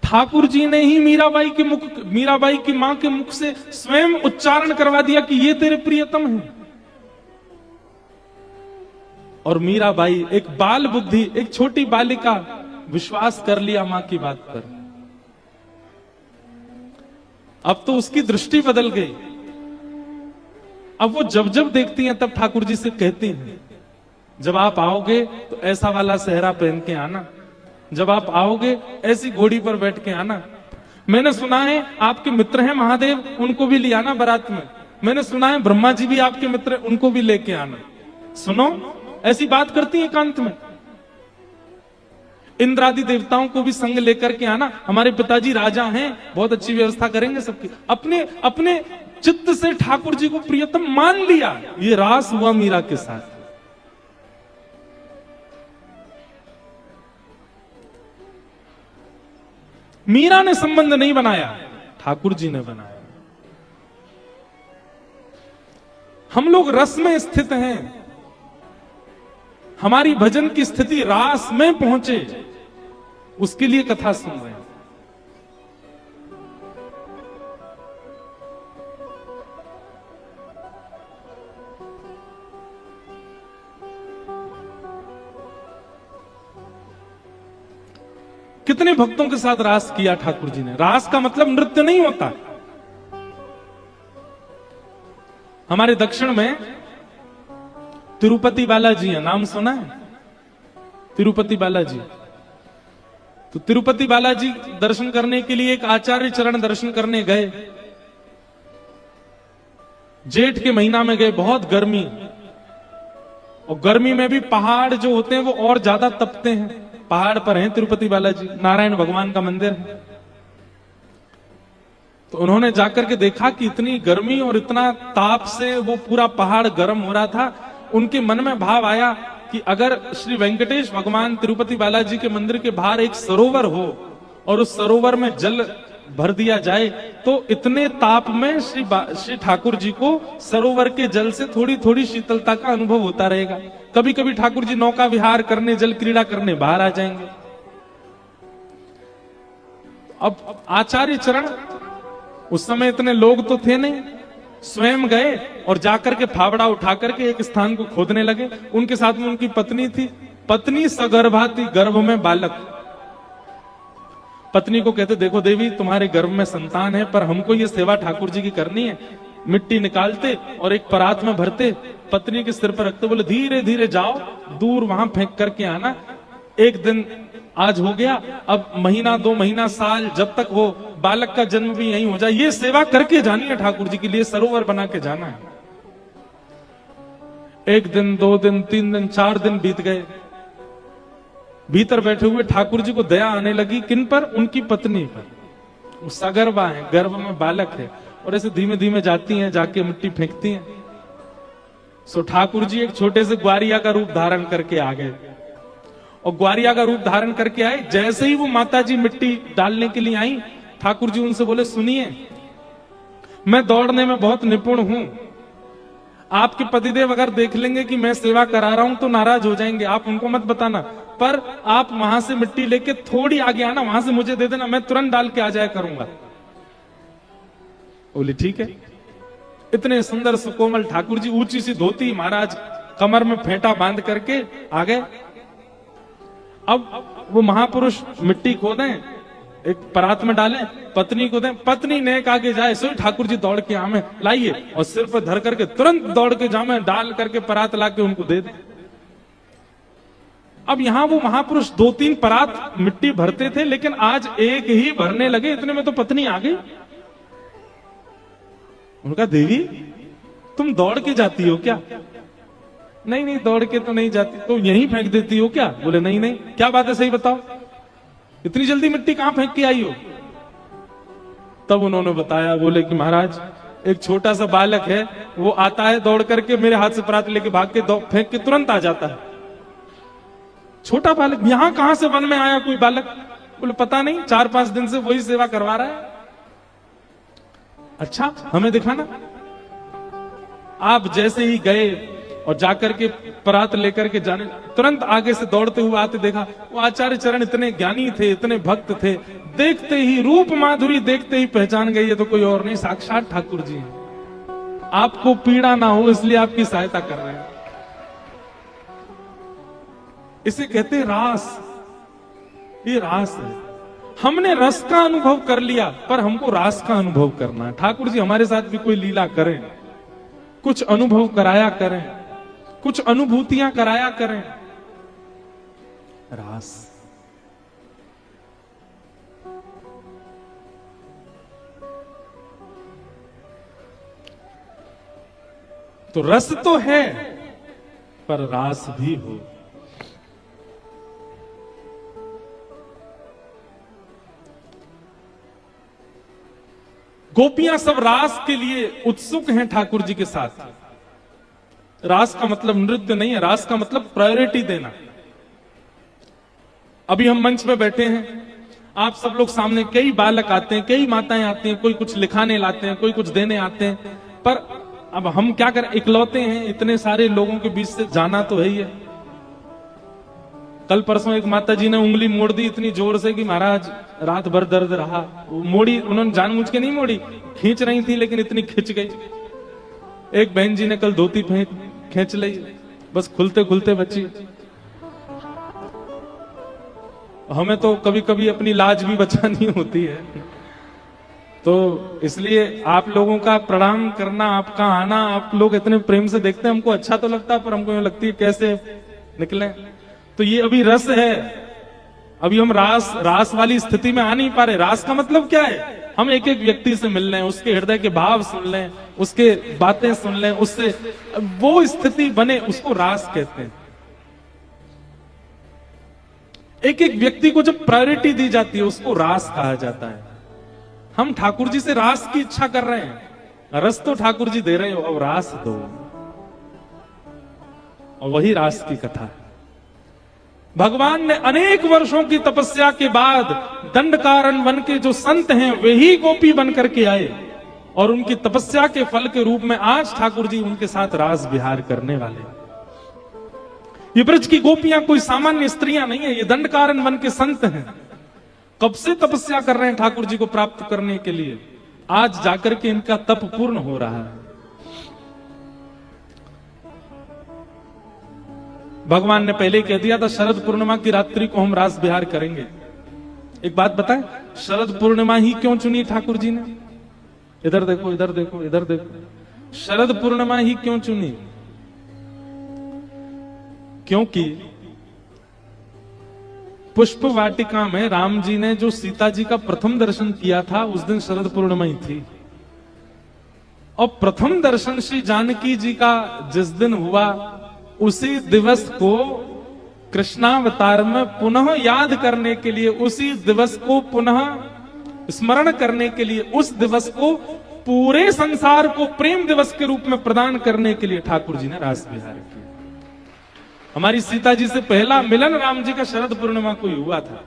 ठाकुर जी ने ही मीराबाई की मां के मुख से स्वयं उच्चारण करवा दिया कि ये तेरे प्रियतम है। और मीराबाई एक बाल बुद्धि, एक छोटी बालिका, विश्वास कर लिया मां की बात पर। अब तो उसकी दृष्टि बदल गई। अब वो जब जब देखती हैं तब ठाकुर जी से कहती हैं, जब आप आओगे तो ऐसा वाला सेहरा पहन के आना, जब आप आओगे ऐसी घोड़ी पर बैठ के आना। मैंने सुना है आपके मित्र हैं महादेव, उनको भी ले आना बारात में। मैंने सुना है ब्रह्मा जी भी आपके मित्र, उनको भी लेके आना। सुनो, ऐसी बात करती है एकांत में। इंद्रादि देवताओं को भी संग लेकर के आना, हमारे पिताजी राजा हैं, बहुत अच्छी व्यवस्था करेंगे सबकी। अपने अपने चित्त से ठाकुर जी को प्रियतम मान लिया। ये रास हुआ मीरा के साथ। मीरा ने संबंध नहीं बनाया, ठाकुर जी ने बनाया। हम लोग रस में स्थित हैं, हमारी भजन की स्थिति रास में पहुंचे, उसके लिए कथा सुन रहे हैं। कितने भक्तों के साथ रास किया ठाकुर जी ने। रास का मतलब नृत्य नहीं होता। हमारे दक्षिण में तिरुपति बालाजी है, नाम सुना है? तिरुपति बालाजी। तो तिरुपति बालाजी दर्शन करने के लिए एक आचार्य चरण दर्शन करने गए। जेठ के महीना में गए, बहुत गर्मी, और गर्मी में भी पहाड़ जो होते हैं वो और ज्यादा तपते हैं। पहाड़ पर हैं तिरुपति बालाजी, नारायण भगवान का मंदिर है। तो उन्होंने जाकर के देखा कि इतनी गर्मी और इतना ताप से वो पूरा पहाड़ गर्म हो रहा था। उनके मन में भाव आया कि अगर श्री वेंकटेश भगवान तिरुपति बालाजी के मंदिर के बाहर एक सरोवर हो और उस सरोवर में जल भर दिया जाए तो इतने ताप में श्री ठाकुर जी को सरोवर के जल से थोड़ी थोड़ी शीतलता का अनुभव होता रहेगा। कभी कभी ठाकुर जी नौका विहार करने, जल क्रीड़ा करने बाहर आ जाएंगे। अब आचार्य चरण, उस समय इतने लोग तो थे नहीं, स्वयं गए और जाकर के फावड़ा उठा करके एक स्थान को खोदने लगे। उनके साथ में उनकी पत्नी थी। पत्नी सगर्भा थी, गर्भ में बालक। पत्नी को कहते, देखो देवी, तुम्हारे गर्भ में संतान है, पर हमको ये सेवा ठाकुर जी की करनी है। मिट्टी निकालते और एक परात में भरते, पत्नी के सिर पर रखते, बोले धीरे धीरे जाओ, दूर वहां फेंक करके आना। एक दिन आज हो गया, अब महीना, 2 महीना, साल, जब तक वो बालक का जन्म भी यहीं हो जाए, ये सेवा करके जानी है ठाकुर जी के लिए, सरोवर बना के जाना है। 1 दिन, 2 दिन, 3 दिन, 4 दिन बीत गए। भीतर बैठे हुए ठाकुर जी को दया आने लगी। किन पर? उनकी पत्नी पर। वो सगर्भा है, गर्भ में बालक है, और ऐसे धीमे धीमे जाती हैं, जाके मिट्टी फेंकती हैं। सो ठाकुर जी एक छोटे से ग्वारिया का रूप धारण करके आ गए, और ग्वारिया का रूप धारण करके आए। जैसे ही वो माता जी मिट्टी डालने के लिए आई, ठाकुर जी उनसे बोले, सुनिए, मैं दौड़ने में बहुत निपुण हूं। आपके पतिदेव अगर देख लेंगे कि मैं सेवा करा रहा हूं तो नाराज हो जाएंगे, आप उनको मत बताना, पर आप वहां से मिट्टी लेके थोड़ी आगे आना, वहां से मुझे दे देना, मैं तुरंत डाल के आ जाया करूंगा। बोली ठीक है। इतने सुंदर सुकोमल ठाकुर जी, ऊंची सी धोती, महाराज कमर में फेंटा बांध करके आ गए। अब वो महापुरुष मिट्टी खोदें, एक परात में डालें, पत्नी को दें, पत्नी नेक आगे जाए, सो ठाकुर जी दौड़ के आमे लाइए, और सिर पर धर करके तुरंत दौड़ के जामे, डाल करके परात ला के उनको दे दे। अब यहां वो महापुरुष 2-3 परात मिट्टी भरते थे, लेकिन आज एक ही भरने लगे। इतने में तो पत्नी आ गई। उनका, देवी तुम दौड़ के जाती हो क्या? नहीं नहीं, दौड़ के तो नहीं जाती। तो यहीं फेंक देती हो क्या? बोले नहीं नहीं। क्या बात है, सही बताओ, इतनी जल्दी मिट्टी कहां फेंक के आई हो? तब उन्होंने बताया। बोले कि महाराज, एक छोटा सा बालक है, वो आता है दौड़ करके, मेरे हाथ से परात लेके भाग के फेंक के तुरंत आ जाता है। छोटा बालक? यहां कहां से वन में आया कोई बालक? बोले पता नहीं, 4-5 दिन से वही सेवा करवा रहा है। अच्छा, हमें दिखाना। आप जैसे ही गए और जाकर के परात लेकर के जाने, तुरंत आगे से दौड़ते हुए आते देखा, वो आचार्य चरण इतने ज्ञानी थे, इतने भक्त थे, देखते ही रूप माधुरी देखते ही पहचान गई, ये तो कोई और नहीं, साक्षात ठाकुर जी हैं। आपको पीड़ा ना हो इसलिए आपकी सहायता कर रहे हैं। इसे कहते रास। ये रास है। हमने रस का अनुभव कर लिया, पर हमको रास का अनुभव करना है। ठाकुर जी हमारे साथ भी कोई लीला करें, कुछ अनुभव कराया करें, कुछ अनुभूतियां कराया करें। रास। तो रस तो है, पर रास भी हो। गोपियां सब रास के लिए उत्सुक हैं ठाकुर जी के साथ। रास का मतलब नृत्य नहीं है, रास का मतलब प्रायोरिटी देना। अभी हम मंच पे बैठे हैं, आप सब लोग सामने, कई बालक आते हैं, कई माताएं आती हैं, कोई कुछ लिखाने लाते हैं, कोई कुछ देने आते हैं, पर अब हम क्या करें, इकलौते हैं, इतने सारे लोगों के बीच से जाना तो है ही है। कल परसों एक माता जी ने उंगली मोड़ दी इतनी जोर से कि महाराज रात भर दर्द रहा। मोड़ी उन्होंने जानबूझ के नहीं मोड़ी, खींच रही थी, लेकिन इतनी खिंच गई। एक बहन जी ने कल धोती खींच ली, बस खुलते खुलते बची। हमें तो कभी कभी अपनी लाज भी बचानी होती है, तो इसलिए आप लोगों का प्रणाम करना, आपका आना, आप लोग इतने प्रेम से देखते हैं, हमको अच्छा तो लगता है, पर हमको यूं लगती है कैसे निकले। तो ये अभी रस है, अभी हम रास वाली स्थिति में आ नहीं पा रहे। रास का मतलब क्या है? हम एक एक व्यक्ति से मिल लें, उसके हृदय के भाव सुन लें, उसके बातें सुन लें, उससे वो स्थिति बने, उसको रास कहते हैं। एक एक व्यक्ति को जब प्रायोरिटी दी जाती है उसको रास कहा जाता है। हम ठाकुर जी से रास की इच्छा कर रहे हैं, रस तो ठाकुर जी दे रहे हो, अब रास दो, और वही रास की कथा है। भगवान ने अनेक वर्षों की तपस्या के बाद दंडकारण्य वन के जो संत हैं वे ही गोपी बन करके आए, और उनकी तपस्या के फल के रूप में आज ठाकुर जी उनके साथ रास विहार करने वाले। ये ब्रज की गोपियां कोई सामान्य स्त्रियां नहीं है, ये दंडकारण्य वन के संत हैं। कब से तपस्या कर रहे हैं ठाकुर जी को प्राप्त करने के लिए, आज जाकर के इनका तप पूर्ण हो रहा है। भगवान ने पहले कह दिया था शरद पूर्णिमा की रात्रि को हम रास विहार करेंगे। एक बात बताएं, शरद पूर्णिमा ही क्यों चुनी ठाकुर जी ने? इधर देखो, इधर देखो, इधर देखो, शरद पूर्णिमा ही क्यों चुनी? क्योंकि पुष्प वाटिका में राम जी ने जो सीता जी का प्रथम दर्शन किया था उस दिन शरद पूर्णिमा ही थी, और प्रथम दर्शन श्री जानकी जी का जिस दिन हुआ उसी दिवस को कृष्णावतार में पुनः याद करने के लिए, उसी दिवस को पुनः स्मरण करने के लिए, उस दिवस को पूरे संसार को प्रेम दिवस के रूप में प्रदान करने के लिए ठाकुर जी ने रास विहार किया। हमारी सीता जी से पहला मिलन राम जी का शरद पूर्णिमा को ही हुआ था,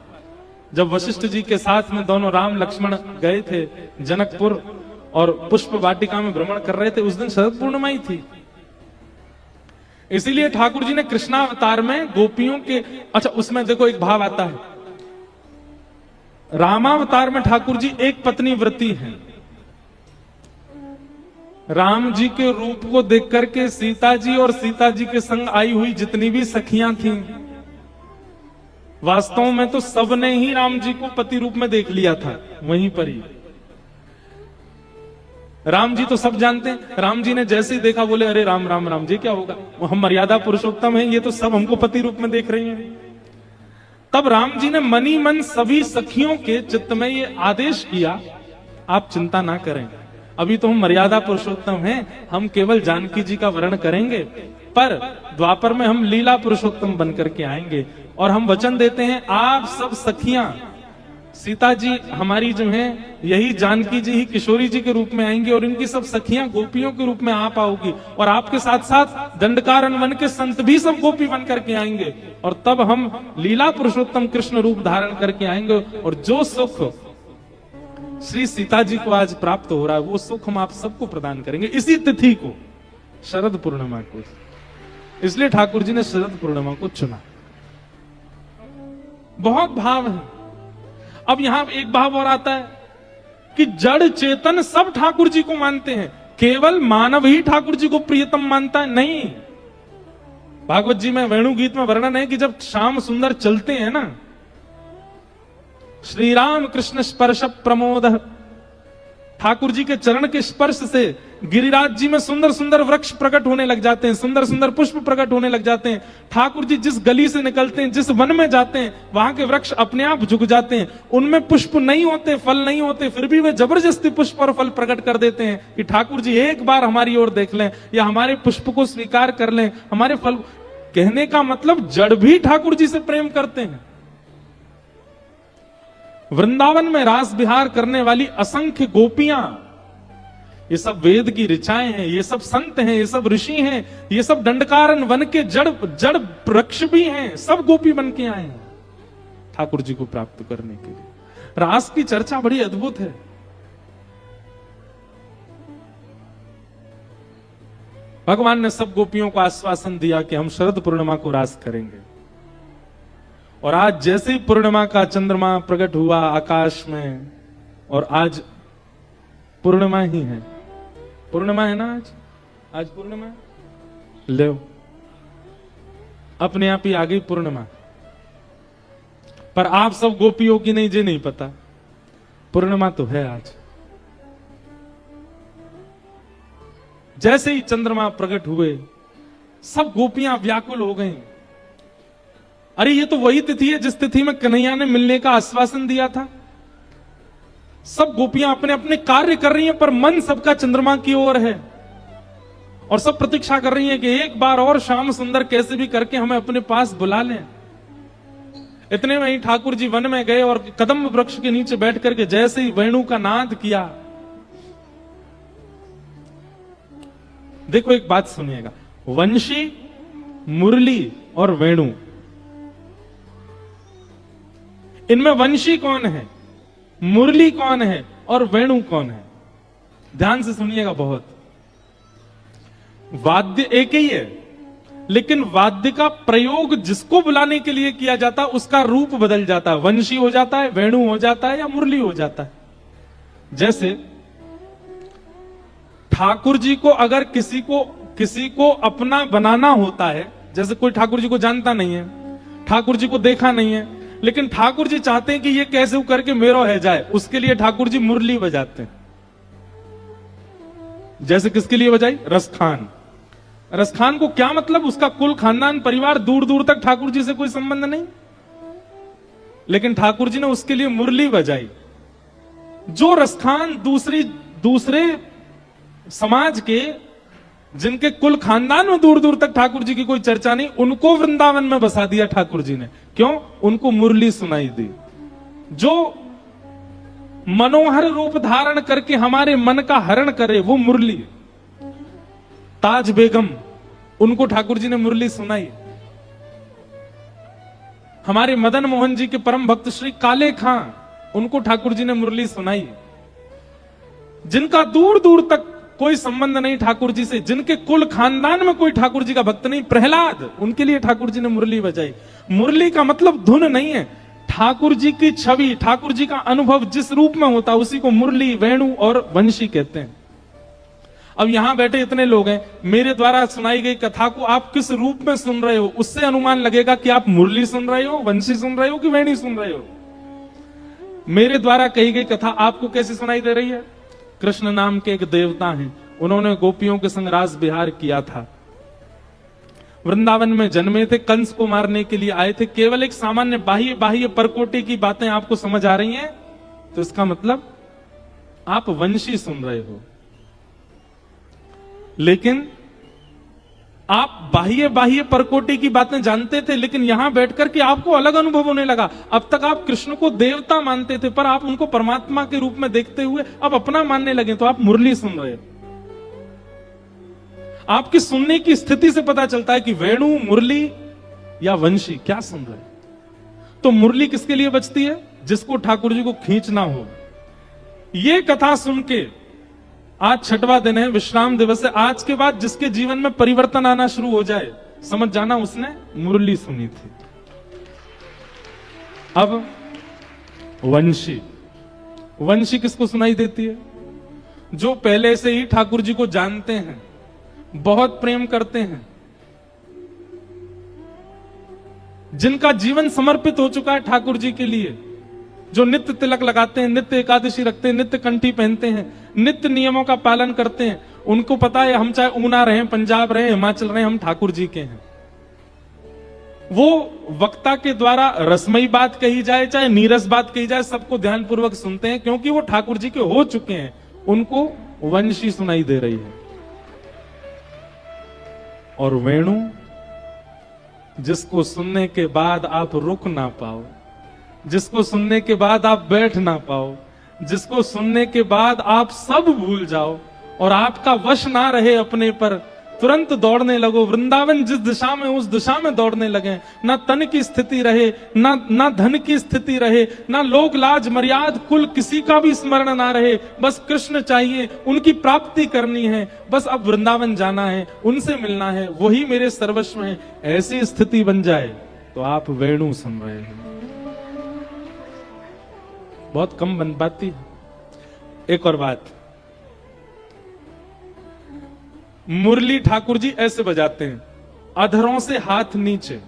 जब वशिष्ठ जी के साथ में दोनों राम लक्ष्मण गए थे जनकपुर और पुष्प वाटिका में भ्रमण कर रहे थे, उस दिन शरद पूर्णिमा ही थी। इसीलिए ठाकुर जी ने कृष्णावतार में गोपियों के, अच्छा उसमें देखो एक भाव आता है, रामावतार में ठाकुर जी एक पत्नी व्रती हैं। राम जी के रूप को देख करके सीता जी और सीता जी के संग आई हुई जितनी भी सखियां थीं, वास्तव में तो सबने ही राम जी को पति रूप में देख लिया था वहीं पर ही। राम जी तो सब जानते हैं, राम जी ने जैसे ही देखा बोले अरे राम राम राम जी क्या होगा, हम मर्यादा पुरुषोत्तम हैं, ये तो सब हमको पति रूप में देख रही हैं। तब राम जी ने मनी मन सभी सखियों के चित्त में ये आदेश किया, आप चिंता ना करें, अभी तो हम मर्यादा पुरुषोत्तम हैं, हम केवल जानकी जी का वर्ण करेंगे, पर द्वापर में हम लीला पुरुषोत्तम बनकर के आएंगे। और हम वचन देते हैं आप सब सखियां, सीता जी हमारी जो हैं यही जानकी जी ही किशोरी जी के रूप में आएंगी, और इनकी सब सखियां गोपियों के रूप में आप आओगी, और आपके साथ साथ दंडकारण्य वन के संत भी सब गोपी बन करके आएंगे, और तब हम लीला पुरुषोत्तम कृष्ण रूप धारण करके आएंगे। और जो सुख श्री सीता जी को आज प्राप्त हो रहा है वो सुख हम आप सबको प्रदान करेंगे इसी तिथि को, शरद पूर्णिमा को। इसलिए ठाकुर जी ने शरद पूर्णिमा को चुना। बहुत भाव है। अब यहां एक भाव और आता है कि जड़ चेतन सब ठाकुर जी को मानते हैं, केवल मानव ही ठाकुर जी को प्रियतम मानता है नहीं। भागवत जी में वेणु गीत में वर्णन है कि जब श्याम सुंदर चलते हैं ना, श्री राम कृष्ण स्पर्श प्रमोद, ठाकुर जी के चरण के स्पर्श से गिरिराज जी में सुंदर सुंदर वृक्ष प्रकट होने लग जाते हैं, सुंदर सुंदर पुष्प प्रकट होने लग जाते हैं। ठाकुर जी जिस गली से निकलते हैं, जिस वन में जाते हैं, वहां के वृक्ष अपने आप झुक जाते हैं। उनमें पुष्प नहीं होते, फल नहीं होते, फिर भी वे जबरदस्ती पुष्प और फल प्रकट कर देते हैं कि ठाकुर जी एक बार हमारी ओर देख लें, या हमारे पुष्प को स्वीकार कर लें, हमारे फल। कहने का मतलब जड़ भी ठाकुर जी से प्रेम करते हैं। वृंदावन में रास विहार करने वाली असंख्य गोपियां, ये सब वेद की ऋचाएं हैं, ये सब संत हैं, ये सब ऋषि हैं, ये सब दंडकारण्य वन के जड़ वृक्ष भी हैं, सब गोपी बन के आए हैं ठाकुर जी को प्राप्त करने के लिए। रास की चर्चा बड़ी अद्भुत है। भगवान ने सब गोपियों को आश्वासन दिया कि हम शरद पूर्णिमा को रास करेंगे, और आज जैसे ही पूर्णिमा का चंद्रमा प्रकट हुआ आकाश में, और आज पूर्णिमा ही है, पूर्णिमा है ना, आज पूर्णिमा है, ले अपने आप ही आ गई पूर्णिमा। पर आप सब गोपियों की नहीं, जे नहीं पता। पूर्णिमा तो है आज। जैसे ही चंद्रमा प्रकट हुए, सब गोपियां व्याकुल हो गईं। अरे ये तो वही तिथि है जिस तिथि में कन्हैया ने मिलने का आश्वासन दिया था। सब गोपियां अपने अपने कार्य कर रही हैं, पर मन सबका चंद्रमा की ओर है, और सब प्रतीक्षा कर रही हैं कि एक बार और श्याम सुंदर कैसे भी करके हमें अपने पास बुला लें। इतने में ही ठाकुर जी वन में गए और कदम्ब वृक्ष के नीचे बैठ करके जैसे ही वेणु का नाद किया। देखो एक बात सुनिएगा, वंशी, मुरली और वेणु, इनमें वंशी कौन है, मुरली कौन है और वेणु कौन है? ध्यान से सुनिएगा बहुत। वाद्य एक ही है, लेकिन वाद्य का प्रयोग जिसको बुलाने के लिए किया जाता है उसका रूप बदल जाता है। वंशी हो जाता है, वेणु हो जाता है, या मुरली हो जाता है। जैसे ठाकुर जी को अगर किसी को अपना बनाना होता है, जैसे कोई ठाकुर जी को जानता नहीं है, ठाकुर जी को देखा नहीं है, लेकिन ठाकुर जी चाहते हैं कि ये कैसे करके मेरो है जाए, उसके लिए ठाकुर जी मुरली बजाते हैं। जैसे किसके लिए बजाई? रसखान। रसखान को क्या मतलब? उसका कुल खानदान परिवार दूर दूर तक ठाकुर जी से कोई संबंध नहीं, लेकिन ठाकुर जी ने उसके लिए मुरली बजाई। जो रसखान दूसरे समाज के, जिनके कुल खानदान में दूर दूर तक ठाकुर जी की कोई चर्चा नहीं, उनको वृंदावन में बसा दिया ठाकुर जी ने। क्यों? उनको मुरली सुनाई दी। जो मनोहर रूप धारण करके हमारे मन का हरण करे, वो मुरली। ताज बेगम, उनको ठाकुर जी ने मुरली सुनाई। हमारे मदन मोहन जी के परम भक्त श्री काले खां, उनको ठाकुर जी ने मुरली सुनाई। जिनका दूर दूर तक कोई संबंध नहीं ठाकुर जी से, जिनके कुल खानदान में कोई ठाकुर जी का भक्त नहीं, प्रहलाद, उनके लिए ठाकुर जी ने मुरली बजाई। मुरली का मतलब धुन नहीं है, ठाकुर जी की छवि, ठाकुर जी का अनुभव जिस रूप में होता है उसी को मुरली, वेणु और वंशी कहते हैं। अब यहां बैठे इतने लोग हैं, मेरे द्वारा सुनाई गई कथा को आप किस रूप में सुन रहे हो, उससे अनुमान लगेगा कि आप मुरली सुन रहे हो, वंशी सुन रहे हो कि वेणी सुन रहे हो। मेरे द्वारा कही गई कथा आपको कैसी सुनाई दे रही है? कृष्ण नाम के एक देवता हैं, उन्होंने गोपियों के संग रास विहार किया था, वृंदावन में जन्मे थे, कंस को मारने के लिए आए थे। केवल एक सामान्य बाह्य परकोटे की बातें आपको समझ आ रही हैं, तो इसका मतलब आप वंशी सुन रहे हो। लेकिन आप बाह्य परकोटे की बातें जानते थे, लेकिन यहां बैठकर के आपको अलग अनुभव होने लगा। अब तक आप कृष्ण को देवता मानते थे, पर आप उनको परमात्मा के रूप में देखते हुए अब अपना मानने लगे, तो आप मुरली सुन रहे हो। आपकी सुनने की स्थिति से पता चलता है कि वेणु, मुरली या वंशी क्या सुन रहे। तो मुरली किसके लिए बजती है? जिसको ठाकुर जी को खींचना हो। ये कथा सुन के आज 6वां दिन है, विश्राम दिवस है। आज के बाद जिसके जीवन में परिवर्तन आना शुरू हो जाए, समझ जाना उसने मुरली सुनी थी। अब वंशी किसको सुनाई देती है? जो पहले से ही ठाकुर जी को जानते हैं, बहुत प्रेम करते हैं, जिनका जीवन समर्पित हो चुका है ठाकुर जी के लिए, जो नित्य तिलक लगाते हैं, नित्य एकादशी रखते हैं, नित्य कंठी पहनते हैं, नित्य नियमों का पालन करते हैं। उनको पता है हम चाहे ऊना रहे, पंजाब रहे, हिमाचल रहे, हम ठाकुर जी के हैं। वो वक्ता के द्वारा रसमयी बात कही जाए चाहे नीरस बात कही जाए, सबको ध्यानपूर्वक सुनते हैं, क्योंकि वो ठाकुर जी के हो चुके हैं। उनको वंशी सुनाई दे रही है। और वेणु, जिसको सुनने के बाद आप रुक ना पाओ, जिसको सुनने के बाद आप बैठ ना पाओ, जिसको सुनने के बाद आप सब भूल जाओ और आपका वश ना रहे अपने पर, तुरंत दौड़ने लगो। वृंदावन जिस दिशा में, उस दिशा में दौड़ने लगे। ना तन की स्थिति रहे, ना धन की स्थिति रहे, ना लोक लाज मर्याद कुल किसी का भी स्मरण ना रहे। बस कृष्ण चाहिए, उनकी प्राप्ति करनी है, बस अब वृंदावन जाना है, उनसे मिलना है, वही मेरे सर्वस्व है। ऐसी स्थिति बन जाए तो आप वेणु सुन रहे हैं। बहुत कम बन पाती है। एक और बात, मुरली ठाकुर जी ऐसे बजाते हैं, अधरों से हाथ नीचे।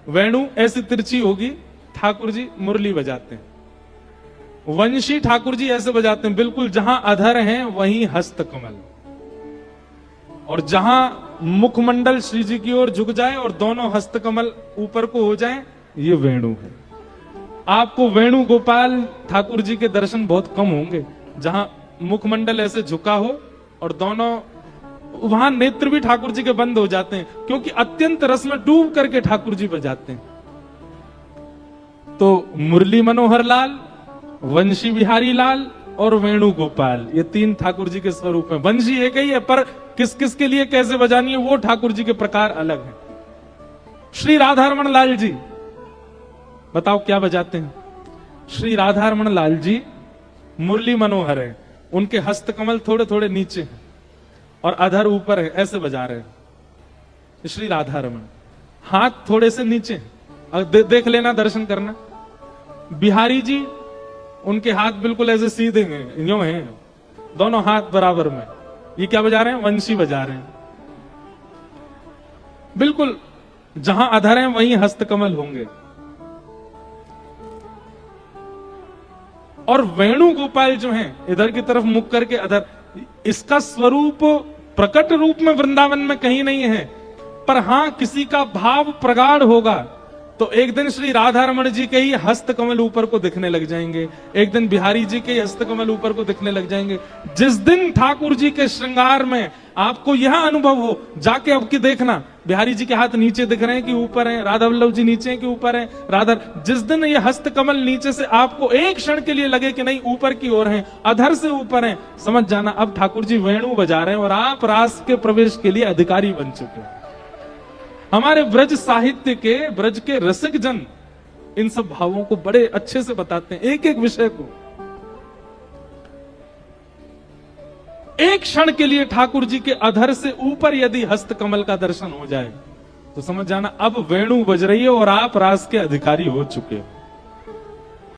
वेणु ऐसी तिरछी होगी, ठाकुर जी मुरली बजाते हैं। वंशी ठाकुर जी ऐसे बजाते हैं, बिल्कुल जहां अधर है वहीं हस्त कमल, और जहां मुखमंडल श्री जी की ओर झुक जाए और दोनों हस्त कमल ऊपर को हो जाए, ये वेणु है। आपको वेणु गोपाल ठाकुर जी के दर्शन बहुत कम होंगे जहां मुखमंडल ऐसे झुका हो और दोनों, वहां नेत्र भी ठाकुर जी के बंद हो जाते हैं, क्योंकि अत्यंत रस में डूब करके ठाकुर जी बजाते हैं। तो मुरली मनोहर लाल, वंशी बिहारी लाल और वेणु गोपाल, ये तीन ठाकुर जी के स्वरूप हैं। वंशी एक ही है, पर किस किस के लिए कैसे बजानी है वो ठाकुर जी के प्रकार अलग है। श्री राधारमण लाल जी बताओ क्या बजाते हैं? श्री राधारमण लाल जी मुरली मनोहर है, उनके हस्त कमल थोड़े थोड़े नीचे हैं और अधर ऊपर है, ऐसे बजा रहे हैं श्री राधारमण। हाथ थोड़े से नीचे हैं, देख लेना, दर्शन करना। बिहारी जी, उनके हाथ बिल्कुल ऐसे सीधे हैं, यूं हैं, दोनों हाथ बराबर में। ये क्या बजा रहे हैं? वंशी बजा रहे हैं। बिल्कुल जहां अधर है वहीं हस्तकमल होंगे। और वेणु गोपाल जो हैं, इधर की तरफ मुख करके अधर, इसका स्वरूप प्रकट रूप में वृंदावन में कहीं नहीं है, पर हां किसी का भाव प्रगाढ़ होगा तो एक दिन श्री राधारमण जी के ही हस्त कमल ऊपर को दिखने लग जाएंगे, एक दिन बिहारी जी के हस्त कमल ऊपर को दिखने लग जाएंगे। जिस दिन ठाकुर जी के श्रृंगार में आपको यह अनुभव हो, जाके अब की देखना, बिहारी जी के हाथ नीचे दिख रहे हैं कि ऊपर हैं, राधा वल्लभ जी नीचे हैं कि ऊपर हैं, राधा, जिस दिन ये हस्त कमल नीचे से आपको एक क्षण के लिए लगे कि नहीं ऊपर की ओर हैं, अधर से ऊपर हैं, समझ जाना अब ठाकुर जी वेणु बजा रहे हैं और आप रास के प्रवेश के लिए अधिकारी बन चुके हैं। हमारे ब्रज साहित्य के, ब्रज के रसिक जन इन सब भावों को बड़े अच्छे से बताते हैं, एक एक विषय को। एक क्षण के लिए ठाकुर जी के अधर से ऊपर यदि हस्त कमल का दर्शन हो जाए तो समझ जाना अब वेणु बज रही है और आप रास के अधिकारी हो चुके हो।